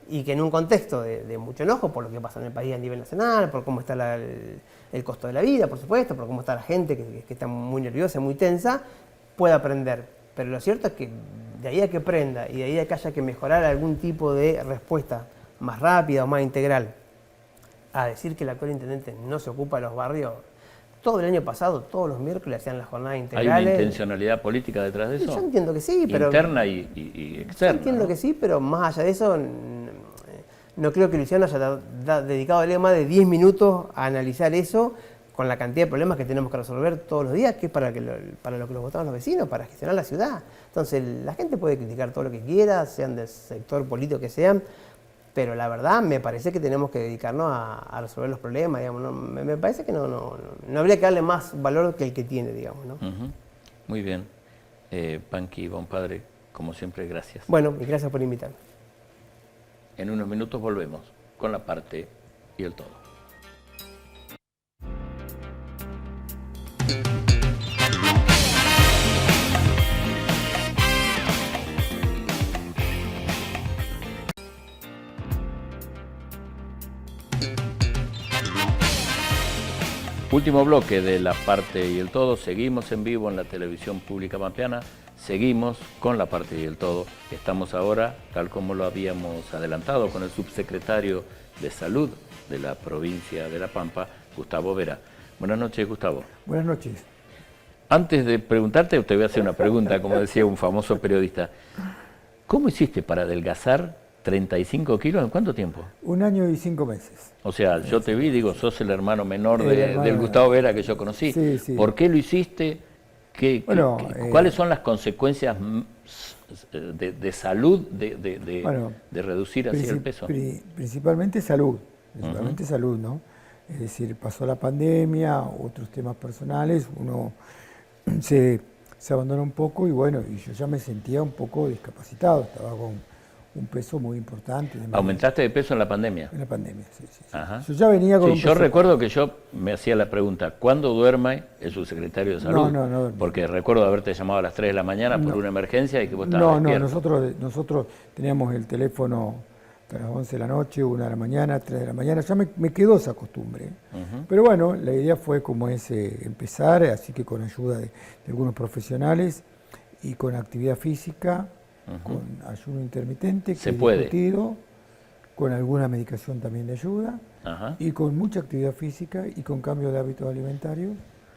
S3: y que en un contexto de mucho enojo por lo que pasa en el país a nivel nacional, por cómo está el costo de la vida, por supuesto, por cómo está la gente que está muy nerviosa, muy tensa, pueda aprender. Pero lo cierto es que de ahí a que prenda y de ahí a que haya que mejorar algún tipo de respuesta más rápida o más integral a decir que el actual intendente no se ocupa de los barrios. Todo el año pasado, todos los miércoles hacían las jornadas integrales.
S1: ¿Hay una intencionalidad política detrás de eso?
S3: Yo entiendo que sí, pero...
S1: Interna y externa.
S3: Yo entiendo que sí, pero más allá de eso, no creo que Luciano haya dedicado más de 10 minutos a analizar eso con la cantidad de problemas que tenemos que resolver todos los días, que es para lo que los votamos los vecinos, para gestionar la ciudad. Entonces, la gente puede criticar todo lo que quiera, sean del sector político que sean, pero la verdad me parece que tenemos que dedicarnos a resolver los problemas, digamos, ¿no? Me parece que no habría que darle más valor que el que tiene, digamos, ¿no?
S1: Muy bien. Panqui, compadre, como siempre, gracias.
S3: Bueno, y gracias por invitarme.
S1: En unos minutos volvemos con la parte y el todo. Último bloque de la parte y el todo. Seguimos en vivo en la televisión pública pampeana. Seguimos con la parte y el todo. Estamos ahora, tal como lo habíamos adelantado, con el subsecretario de Salud de la provincia de La Pampa, Gustavo Vera. Buenas noches, Gustavo.
S4: Buenas noches.
S1: Antes de preguntarte, te voy a hacer una pregunta, como decía un famoso periodista. ¿Cómo hiciste para adelgazar 35 kilos en cuánto tiempo?
S4: 1 año y 5 meses.
S1: O sea, yo te vi, digo, sos el hermano menor del Gustavo Vera que yo conocí.
S4: Sí, sí.
S1: ¿Por qué lo hiciste? ¿Cuáles son las consecuencias de salud de reducir así el peso?
S4: Principalmente salud, salud, ¿no? Es decir, pasó la pandemia, otros temas personales, uno se abandona un poco y bueno, y yo ya me sentía un poco discapacitado, estaba con un peso muy importante.
S1: ¿Aumentaste de peso en la pandemia?
S4: En la pandemia, sí.
S1: Ajá.
S4: Yo ya venía con un
S1: peso. Yo recuerdo que yo me hacía la pregunta, ¿cuándo duerme el subsecretario de Salud?
S4: No.
S1: Porque recuerdo haberte llamado a las 3 de la mañana por una emergencia y que vos estabas despierto.
S4: Nosotros teníamos el teléfono a las 11 de la noche, 1 de la mañana, 3 de la mañana, ya me quedó esa costumbre. Pero bueno, la idea fue como empezar, así que con ayuda de algunos profesionales y con actividad física, con ayuno intermitente, que he discutido, con alguna medicación también de ayuda, y con mucha actividad física y con cambio de hábitos alimentarios.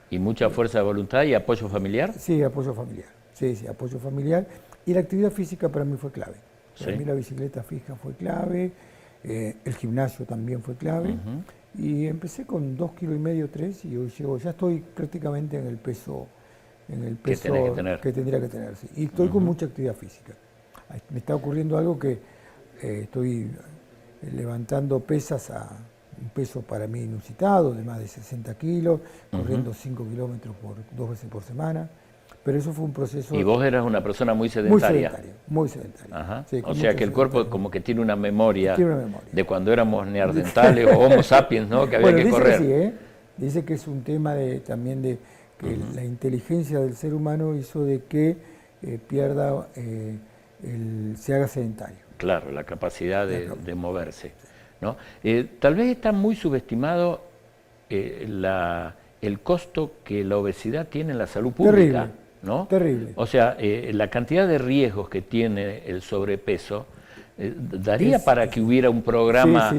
S1: ¿Y mucha fuerza de voluntad y apoyo familiar?
S4: Sí, apoyo familiar. Sí, apoyo familiar. Y la actividad física para mí fue clave. Para mí la bicicleta fija fue clave, el gimnasio también fue clave. Y empecé con 2,5 kilos, 3, y hoy ya estoy prácticamente en el peso que tendría que tener. Sí. Y estoy con mucha actividad física. Me está ocurriendo algo que estoy levantando pesas a un peso para mí inusitado, de más de 60 kilos, corriendo 5 kilómetros 2 veces por semana. Pero eso fue un proceso...
S1: ¿Y vos eras una persona muy sedentaria?
S4: Muy sedentaria.
S1: Sí, o sea que el cuerpo como que tiene una memoria de cuando éramos neandertales o homo sapiens, ¿no? Que había que correr.
S4: Que sí, dice que es un tema también de que la inteligencia del ser humano hizo de que pierda, se haga sedentario.
S1: Claro, la capacidad de moverse, ¿no? Tal vez está muy subestimado el costo que la obesidad tiene en la salud pública.
S4: Terrible,
S1: ¿no?
S4: Terrible.
S1: O sea, la cantidad de riesgos que tiene el sobrepeso daría para que hubiera un programa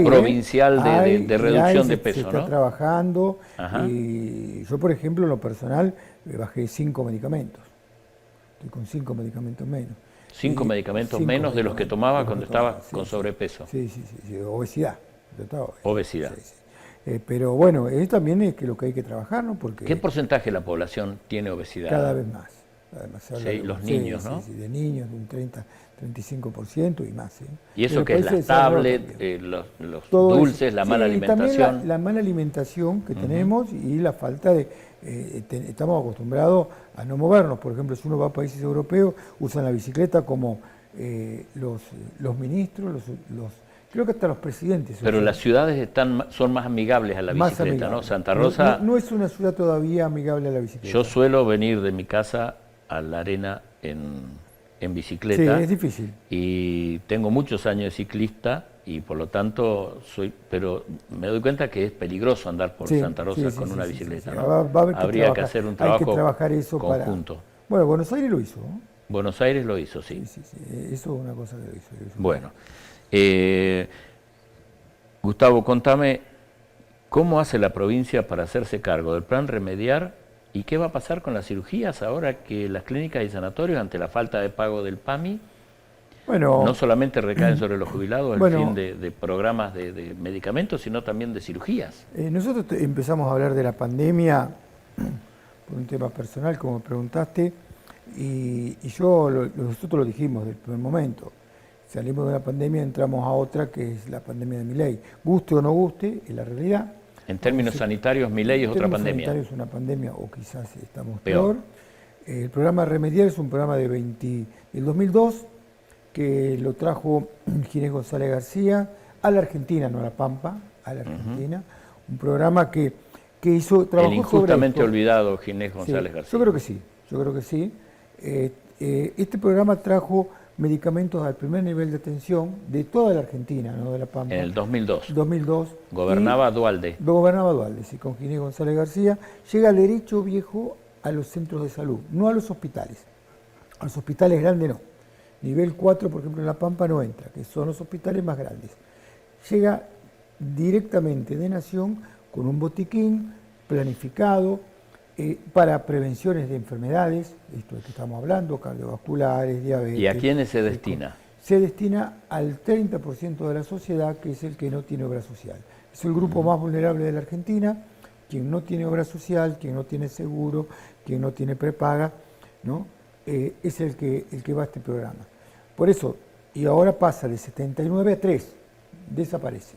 S1: provincial de reducción de peso, ¿no?
S4: Se está trabajando. Y yo, por ejemplo, en lo personal, bajé 5 medicamentos. Estoy con 5 medicamentos menos.
S1: 5 medicamentos menos de los que tomaba cuando estaba con sobrepeso.
S4: Sí, obesidad.
S1: Obesidad.
S4: Sí. Pero bueno, eso también es lo que hay que trabajar, ¿no? Porque
S1: ¿qué porcentaje de la población tiene obesidad?
S4: Cada vez más.
S1: Los niños, ¿no?
S4: Sí, de niños, de un 35% y más.
S1: ¿Y eso que es las tablets, los dulces, la mala alimentación?
S4: También la mala alimentación que tenemos y la falta de... estamos acostumbrados a no movernos. Por ejemplo, si uno va a países europeos, usan la bicicleta como los ministros, creo que hasta los presidentes.
S1: Pero las ciudades son más amigables a la bicicleta, ¿no? Santa Rosa...
S4: No es una ciudad todavía amigable a la bicicleta.
S1: Yo suelo venir de mi casa a la arena en bicicleta.
S4: Sí, es difícil.
S1: Y tengo muchos años de ciclista y por lo tanto pero me doy cuenta que es peligroso andar por Santa Rosa con una bicicleta, ¿no? Habría que hacer un trabajo conjunto.
S4: Bueno, Buenos Aires lo hizo, ¿no?
S1: Buenos Aires lo hizo, sí.
S4: Sí. Eso es una cosa que lo hizo.
S1: Bueno. Gustavo, contame, ¿cómo hace la provincia para hacerse cargo del plan Remediar y qué va a pasar con las cirugías ahora que las clínicas y sanatorios, ante la falta de pago del PAMI,
S4: Bueno,
S1: no solamente recaen sobre los jubilados el
S4: bueno,
S1: fin de programas de medicamentos, sino también de cirugías.
S4: Nosotros empezamos a hablar de la pandemia por un tema personal, como me preguntaste, y nosotros lo dijimos desde el primer momento. Salimos de una pandemia, entramos a otra que es la pandemia de Milei. Guste o no guste, es la realidad.
S1: En términos sanitarios, Milei es otra pandemia.
S4: En términos sanitarios es una pandemia, o quizás estamos peor. El programa Remediar es un programa del 2002, que lo trajo Ginés González García a la Argentina, no a La Pampa, a la Argentina. Un programa que trabajó
S1: el injustamente
S4: sobre esto.
S1: olvidado Ginés González García.
S4: Yo creo que sí. Este programa trajo medicamentos al primer nivel de atención de toda la Argentina, no de La Pampa.
S1: En el 2002.
S4: 2002.
S1: Gobernaba Duhalde.
S4: Gobernaba Duhalde, sí, con Ginés González García. Llega el derecho viejo a los centros de salud, no a los hospitales. A los hospitales grandes no. Nivel 4, por ejemplo, en La Pampa no entra, que son los hospitales más grandes. Llega directamente de Nación con un botiquín planificado para prevenciones de enfermedades, esto de que estamos hablando, cardiovasculares, diabetes.
S1: ¿Y a quiénes se destina?
S4: Se destina al 30% de la sociedad, que es el que no tiene obra social. Es el grupo más vulnerable de la Argentina, quien no tiene obra social, quien no tiene seguro, quien no tiene prepaga, ¿no? Es el que va a este programa. Por eso, y ahora pasa de 79 a 3, desaparece.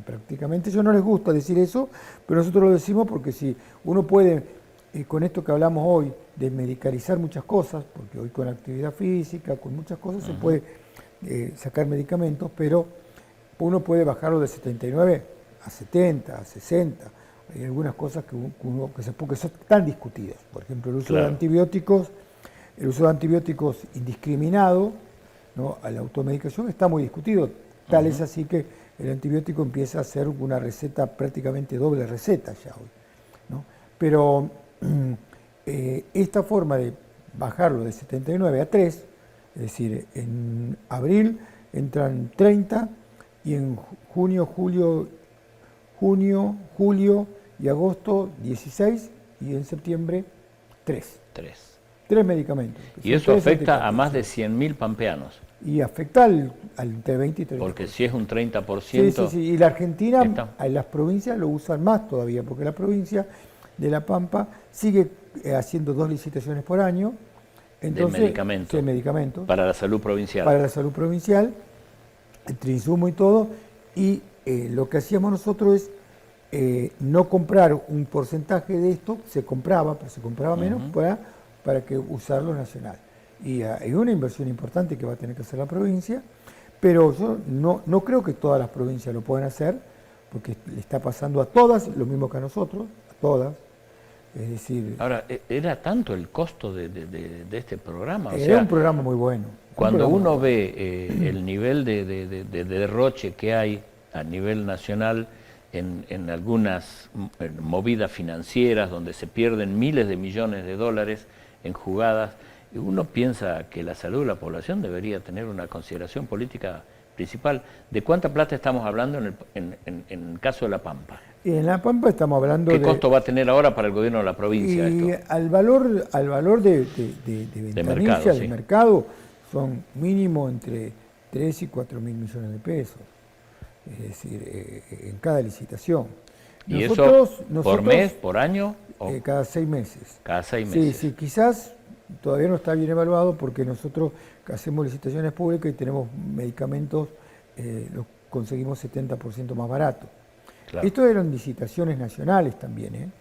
S4: Prácticamente, ellos no les gusta decir eso, pero nosotros lo decimos porque si uno puede, con esto que hablamos hoy, de medicalizar muchas cosas, porque hoy con actividad física, con muchas cosas se puede sacar medicamentos, pero uno puede bajarlo de 79 a 70, a 60. Hay algunas cosas porque son tan discutidas. Por ejemplo, el uso de antibióticos, indiscriminado, ¿no? A la automedicación está muy discutido. Tal es así que el antibiótico empieza a ser una receta, prácticamente doble receta ya hoy, ¿no? Pero esta forma de bajarlo de 79 a 3, es decir, en abril entran 30 y en junio, julio y agosto 16 y en septiembre 3. 3 medicamentos.
S1: Y eso afecta a más de 100.000 pampeanos.
S4: Y afecta al entre 20 y 30%.
S1: Porque si es un 30%...
S4: Sí. Y la Argentina, en las provincias lo usan más todavía, porque la provincia de La Pampa sigue haciendo 2 licitaciones por año. Entonces,
S1: de medicamentos.
S4: De medicamentos.
S1: Para la salud provincial.
S4: Para la salud provincial, entre insumo y todo. Y lo que hacíamos nosotros es no comprar un porcentaje de esto, se compraba, pero se compraba menos para que usarlo nacional. Y hay una inversión importante que va a tener que hacer la provincia, pero yo no creo que todas las provincias lo puedan hacer, porque le está pasando a todas lo mismo que a nosotros, a todas. Es decir...
S1: Ahora, ¿era tanto el costo de este programa?
S4: Era un programa muy bueno.
S1: Cuando uno ve el nivel de derroche que hay a nivel nacional en algunas movidas financieras donde se pierden miles de millones de dólares en jugadas, uno piensa que la salud de la población debería tener una consideración política principal. ¿De cuánta plata estamos hablando en el caso de La Pampa?
S4: Y en La Pampa estamos hablando
S1: ¿Qué costo va a tener ahora para el gobierno de la provincia
S4: y
S1: esto?
S4: Al valor de ventanilla, de mercado, son mínimo entre 3 y 4 mil millones de pesos. Es decir, en cada licitación.
S1: ¿Y nosotros, por mes, por año?
S4: Cada 6 meses.
S1: Cada 6 meses.
S4: Sí, quizás todavía no está bien evaluado porque nosotros hacemos licitaciones públicas y tenemos medicamentos, los conseguimos 70% más barato. Claro. Esto eran licitaciones nacionales también,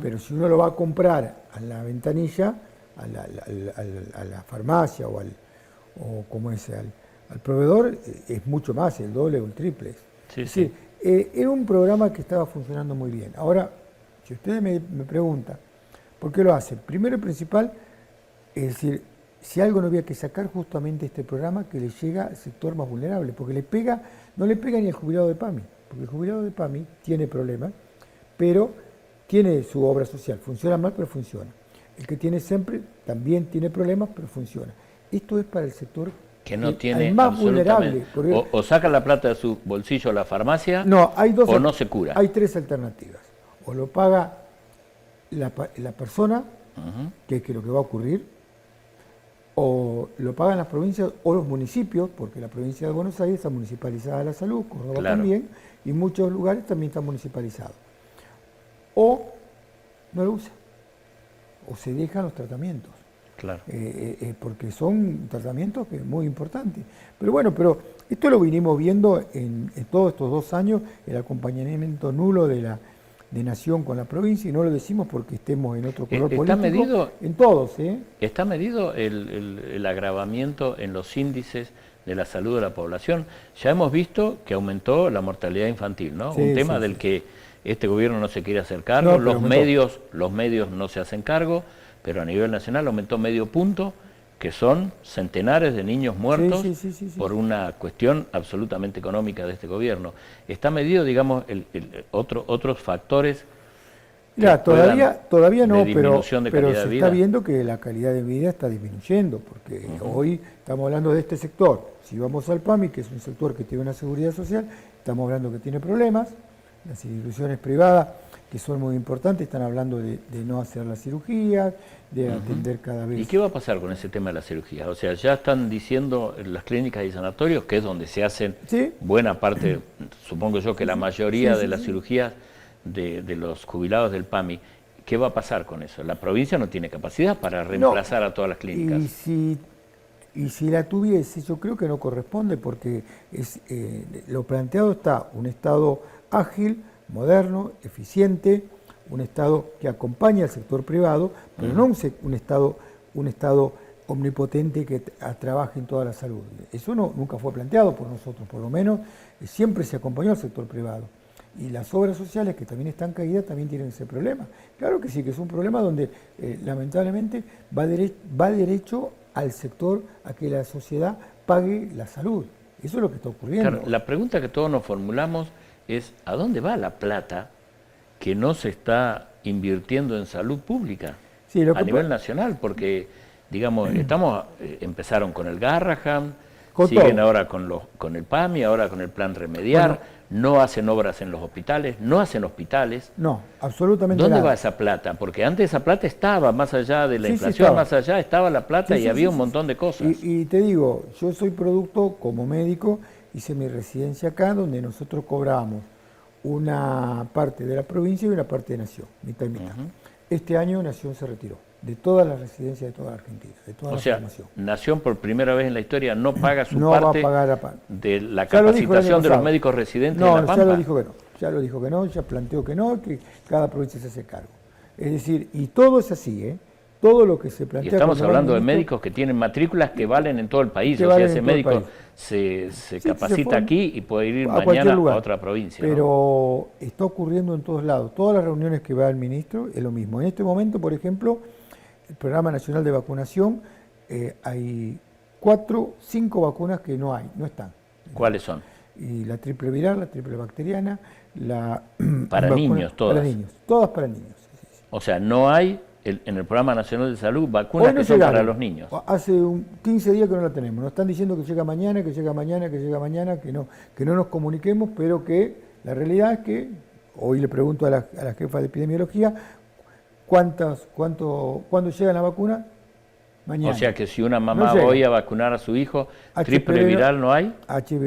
S4: pero si uno lo va a comprar a la ventanilla, a la farmacia o al proveedor, es mucho más, el doble o el triple. Sí. Era un programa que estaba funcionando muy bien. Ahora, si ustedes me preguntan, ¿por qué lo hacen? Primero y principal, es decir, si algo no había que sacar justamente este programa que le llega al sector más vulnerable, porque no le pega ni al jubilado de PAMI, porque el jubilado de PAMI tiene problemas, pero tiene su obra social, funciona mal, pero funciona. El que tiene SEMPRE también tiene problemas, pero funciona. Esto es para el sector
S1: que no tiene
S4: más vulnerable.
S1: O saca la plata de su bolsillo a la farmacia, o no se cura.
S4: Hay 3 alternativas. O lo paga la persona, que es lo que va a ocurrir, o lo pagan las provincias o los municipios, porque la provincia de Buenos Aires está municipalizada la salud, Córdoba
S1: Claro.
S4: también, y muchos lugares también están municipalizados. O no lo usan, o se dejan los tratamientos.
S1: Claro.
S4: Porque son tratamientos que muy importantes. Pero bueno, esto lo vinimos viendo en todos estos 2 años, el acompañamiento nulo de Nación con la provincia, y no lo decimos porque estemos en otro color
S1: ¿Está
S4: político.
S1: medido?
S4: En todos, ¿eh?
S1: ¿Está medido el agravamiento en los índices de la salud de la población? Ya hemos visto que aumentó la mortalidad infantil, ¿no?
S4: Sí,
S1: Un tema
S4: sí,
S1: del
S4: sí.
S1: que este gobierno no se quiere hacer cargo,
S4: No, pero
S1: los medios no se hacen cargo, pero a nivel nacional aumentó medio punto, que son centenares de niños muertos
S4: Sí.
S1: por una cuestión absolutamente económica de este gobierno. ¿Está medido, digamos, otros factores?
S4: Mira, todavía no,
S1: de
S4: pero
S1: disminución de
S4: se
S1: calidad de vida?
S4: está viendo que la calidad de vida está disminuyendo, porque hoy estamos hablando de este sector. Si vamos al PAMI, que es un sector que tiene una seguridad social, estamos hablando que tiene problemas. Las instituciones privadas, que son muy importantes, están hablando de no hacer las cirugías, de atender cada vez.
S1: ¿Y qué va a pasar con ese tema de la cirugía? O sea, ya están diciendo las clínicas y sanatorios, que es donde se hacen
S4: Sí.
S1: buena parte, supongo yo que la mayoría
S4: Sí,
S1: de las cirugías de los jubilados del PAMI. ¿Qué va a pasar con eso? La provincia no tiene capacidad para reemplazar a todas las clínicas.
S4: Y si la tuviese, yo creo que no corresponde, porque lo planteado está un Estado ágil, moderno, eficiente, un Estado que acompaña al sector privado, pero no un Estado omnipotente que trabaje en toda la salud. Eso nunca fue planteado por nosotros, por lo menos siempre se acompañó al sector privado. Y las obras sociales, que también están caídas, también tienen ese problema. Claro que sí, que es un problema donde lamentablemente va derecho al sector a que la sociedad pague la salud. Eso es lo que está ocurriendo.
S1: Claro, la pregunta que todos nos formulamos es, ¿a dónde va la plata que no se está invirtiendo en salud pública
S4: Sí,
S1: a nivel nacional? Porque, digamos, empezaron con el Garrahan, siguen ahora con el PAMI, ahora con el plan Remediar, no hacen obras en los hospitales, no hacen hospitales.
S4: No, absolutamente
S1: ¿Dónde
S4: nada.
S1: va esa plata? Porque antes esa plata estaba, más allá de la
S4: Sí,
S1: inflación,
S4: estaba.
S1: más allá estaba la plata y había un montón de cosas.
S4: Y te digo, yo soy producto, como médico, hice mi residencia acá, donde nosotros cobrábamos una parte de la provincia y una parte de Nación, mitad y mitad. Este año Nación se retiró de todas las residencias de toda la Argentina, de toda
S1: O
S4: la
S1: sea,
S4: formación.
S1: Nación por primera vez en la historia no paga su
S4: No
S1: parte
S4: va a pagar
S1: de la
S4: Ya lo dijo el año
S1: capacitación de los
S4: pasado.
S1: médicos residentes
S4: No,
S1: de La Pampa.
S4: ya lo dijo que no, ya planteó que no, que cada provincia se hace cargo. Es decir, y todo es así, ¿eh? Todo lo que se
S1: Y
S4: plantea...
S1: estamos
S4: cuando va el
S1: hablando de
S4: ministro-
S1: médicos que tienen matrículas que valen en todo el país.
S4: Que
S1: O sea,
S4: valen
S1: ese
S4: en todo el
S1: médico
S4: país.
S1: se
S4: se
S1: capacita
S4: fue
S1: aquí y puede ir
S4: a cualquier
S1: mañana
S4: lugar.
S1: a otra provincia. ¿no?
S4: Pero está ocurriendo en todos lados. Todas las reuniones que va el ministro es lo mismo. En este momento, por ejemplo, el Programa Nacional de Vacunación, hay 5 vacunas que no están.
S1: ¿Cuáles son?
S4: Y la triple viral, la triple bacteriana, la...
S1: Para niños, todas.
S4: Para niños, todas para niños. Sí.
S1: O sea, no hay en el Programa Nacional de Salud vacunas
S4: Hoy no
S1: que son para
S4: llegaron.
S1: los niños.
S4: Hace 15 días que no la tenemos. Nos están diciendo que llega mañana, que llega mañana, que llega mañana, que no nos comuniquemos, pero que la realidad es que, hoy le pregunto a la jefa de epidemiología, ¿cuándo llega la vacuna? Mañana.
S1: O sea que si una mamá
S4: No llega.
S1: voy a vacunar a su hijo,
S4: HPV
S1: triple viral no hay.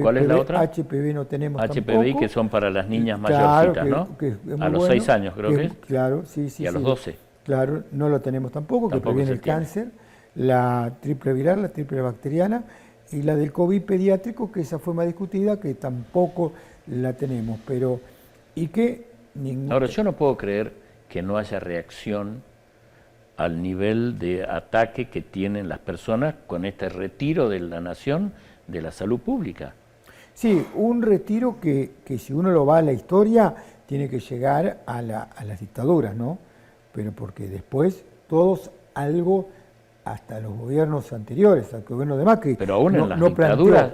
S1: ¿Cuál es la otra?
S4: HPV no tenemos
S1: HPV,
S4: tampoco.
S1: que son para las niñas
S4: Claro,
S1: mayorcitas, ¿no?
S4: que es muy
S1: A los
S4: bueno,
S1: 6 años creo que es.
S4: Claro, sí.
S1: Y a los 12.
S4: Claro, no lo tenemos tampoco, que previene
S1: se
S4: el
S1: tiene.
S4: cáncer. La triple viral, la triple bacteriana y la del COVID pediátrico, que esa fue más discutida, que tampoco la tenemos. Pero, y que
S1: Ahora, yo no puedo creer que no haya reacción al nivel de ataque que tienen las personas con este retiro de la nación de la salud pública.
S4: Sí, un retiro que si uno lo va a la historia, tiene que llegar a las dictaduras, ¿no? Pero porque después todos algo, hasta los gobiernos anteriores, al gobierno de Macri.
S1: Pero aún en las dictaduras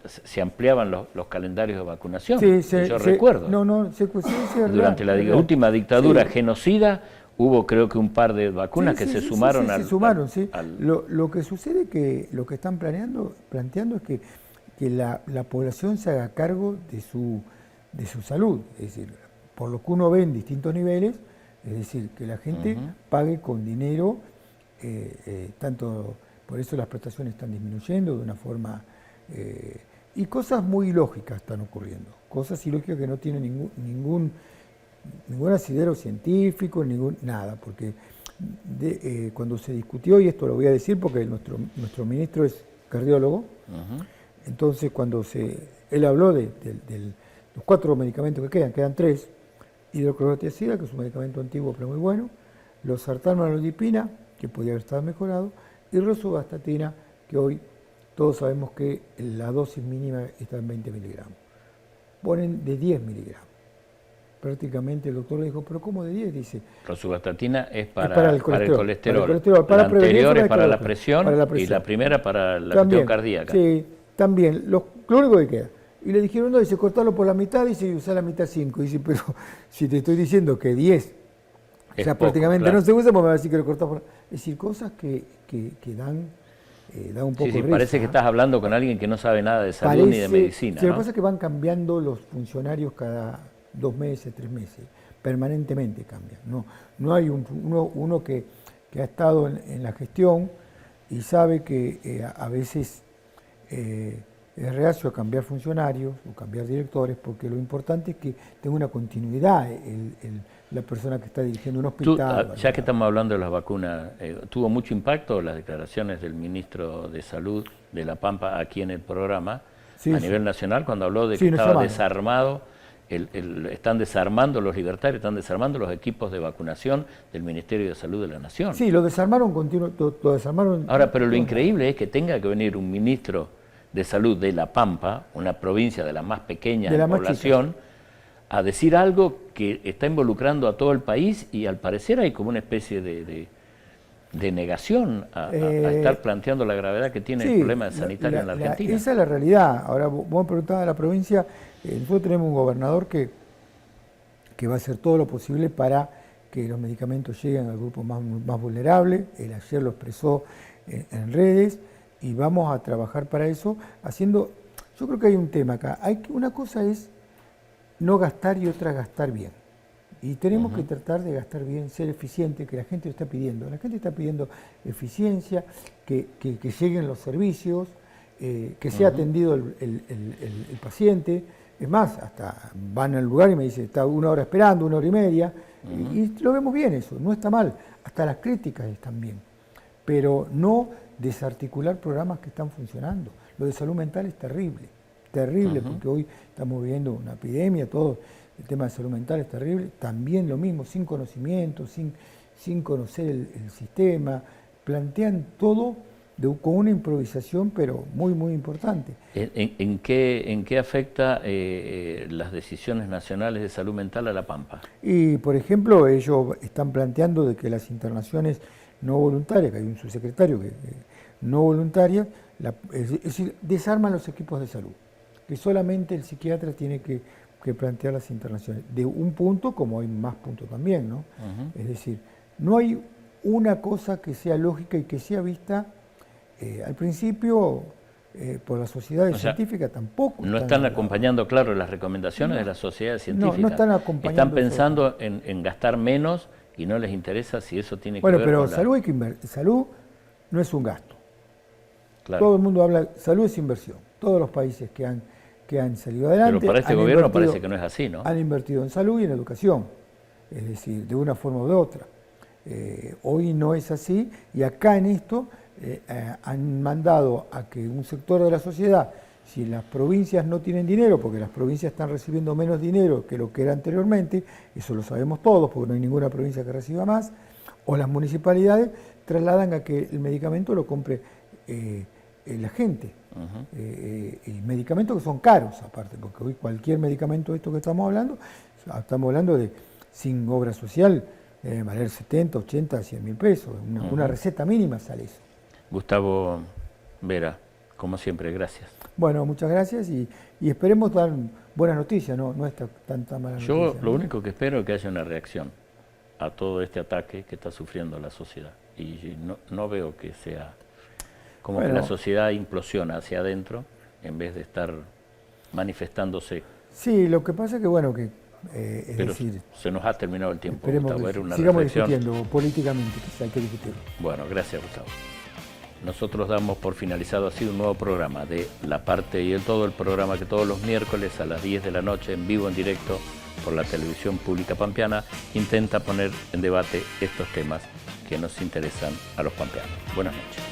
S1: se ampliaban los calendarios de vacunación, yo recuerdo. Durante la última dictadura genocida hubo creo que un par de vacunas que se sumaron
S4: se sumaron, sí. Lo que sucede que lo que están planteando es que la población se haga cargo de su salud, es decir, por lo que uno ve en distintos niveles, es decir, que la gente pague con dinero, tanto por eso las prestaciones están disminuyendo de una forma... y cosas muy ilógicas están ocurriendo, cosas ilógicas que no tienen ningún asidero científico, nada, porque cuando se discutió, y esto lo voy a decir porque nuestro ministro es cardiólogo, entonces cuando él habló de los 4 medicamentos que quedan 3, hidroclorotiazida, que es un medicamento antiguo pero muy bueno, losartán-amlodipina, que podía haber estado mejorado, y rosuvastatina, que hoy todos sabemos que la dosis mínima está en 20 miligramos. Ponen de 10 miligramos. Prácticamente el doctor le dijo, ¿pero cómo de 10? Dice,
S1: rosuvastatina es para el colesterol.
S4: Para
S1: la anterior es para la
S4: para
S1: presión y la primera para la
S4: también,
S1: cuestión cardíaca.
S4: Sí, también. Lo único que queda. Y le dijeron, no, dice, cortarlo por la mitad, dice, y usar la mitad 5. Dice, pero si te estoy diciendo que 10, o sea, prácticamente claro, no se usa, pues me va a decir que lo cortas por... Es decir, cosas que dan un poco de risa.
S1: Parece que estás hablando con alguien que no sabe nada de salud ni de medicina.
S4: Sí,
S1: ¿no?
S4: Lo que pasa es que van cambiando los funcionarios cada 2 meses, 3 meses, permanentemente cambian. No hay uno que ha estado en la gestión y sabe que a veces es reacio a cambiar funcionarios o cambiar directores, porque lo importante es que tenga una continuidad la persona que está dirigiendo un hospital.
S1: Ya que estamos hablando de las vacunas, ¿tuvo mucho impacto las declaraciones del ministro de Salud de La Pampa aquí en el programa, a nivel nacional, cuando habló de que estaba desarmado, están desarmando los libertarios, están desarmando los equipos de vacunación del Ministerio de Salud de la Nación?
S4: Sí, lo desarmaron lo desarmaron.
S1: Ahora, pero lo increíble es que tenga que venir un ministro de Salud de La Pampa, una provincia de las más pequeñas de población, a decir algo que está involucrando a todo el país, y al parecer hay como una especie de negación a estar planteando la gravedad que tiene el problema sanitario en la Argentina.
S4: Esa es la realidad. Ahora, vos me preguntabas a la provincia, nosotros tenemos un gobernador que va a hacer todo lo posible para que los medicamentos lleguen al grupo más vulnerable. Él ayer lo expresó en redes, y vamos a trabajar para eso, haciendo... Yo creo que hay un tema acá. Una cosa es no gastar y otra gastar bien. Y tenemos que tratar de gastar bien, ser eficiente, que la gente lo está pidiendo. La gente está pidiendo eficiencia, que lleguen los servicios, que sea atendido el paciente. Es más, hasta van al lugar y me dicen, está 1 hora esperando, 1 hora y media. Y lo vemos bien eso, no está mal. Hasta las críticas están bien. Pero no desarticular programas que están funcionando. Lo de salud mental es terrible, porque hoy estamos viviendo una epidemia, todo el tema de salud mental es terrible. También lo mismo, sin conocimiento, sin conocer el sistema, plantean todo con una improvisación, pero muy, muy importante.
S1: ¿En qué afecta las decisiones nacionales de salud mental a La Pampa?
S4: Y, por ejemplo, ellos están planteando de que las internaciones no voluntarias, que hay un subsecretario que no voluntarias, es decir, desarman los equipos de salud, que solamente el psiquiatra tiene que plantear las internaciones. De un punto, como hay más puntos también, ¿no? Es decir, no hay una cosa que sea lógica y que sea vista al principio por las sociedades científicas tampoco.
S1: No están acompañando, claro, las recomendaciones de las sociedades científicas.
S4: No están acompañando.
S1: Están pensando en gastar menos y no les interesa si eso tiene que ver con
S4: Bueno, pero salud hay que invertir. Salud no es un gasto.
S1: Claro.
S4: Todo el mundo habla, salud es inversión. Todos los países que han salido adelante...
S1: Pero para este gobierno parece que no es así, ¿no?
S4: Han invertido en salud y en educación, es decir, de una forma u de otra. Hoy no es así, y acá en esto han mandado a que un sector de la sociedad, si las provincias no tienen dinero, porque las provincias están recibiendo menos dinero que lo que era anteriormente, eso lo sabemos todos, porque no hay ninguna provincia que reciba más, o las municipalidades trasladan a que el medicamento lo compre la gente. Y medicamentos que son caros aparte, porque hoy cualquier medicamento de esto que estamos hablando de sin obra social, valer 70, 80, 100 mil pesos. Una receta mínima sale eso.
S1: Gustavo Vera, como siempre, gracias.
S4: Bueno, muchas gracias y esperemos dar buenas noticias, no esta tanta mala noticia.
S1: Yo lo único que espero es que haya una reacción a todo este ataque que está sufriendo la sociedad. Y no veo que sea como que la sociedad implosiona hacia adentro en vez de estar manifestándose.
S4: Sí, lo que pasa es que
S1: pero
S4: decir,
S1: se nos ha terminado el tiempo,
S4: Gustavo.
S1: Era una
S4: sigamos
S1: reflexión.
S4: discutiendo políticamente, quizá hay que discutirlo.
S1: Bueno, gracias, Gustavo. nosotros damos por finalizado así un nuevo programa de La Parte y el Todo, el programa que todos los miércoles a las 10 de la noche, en vivo, en directo, por la televisión pública pampeana, intenta poner en debate estos temas que nos interesan a los pampeanos. Buenas noches.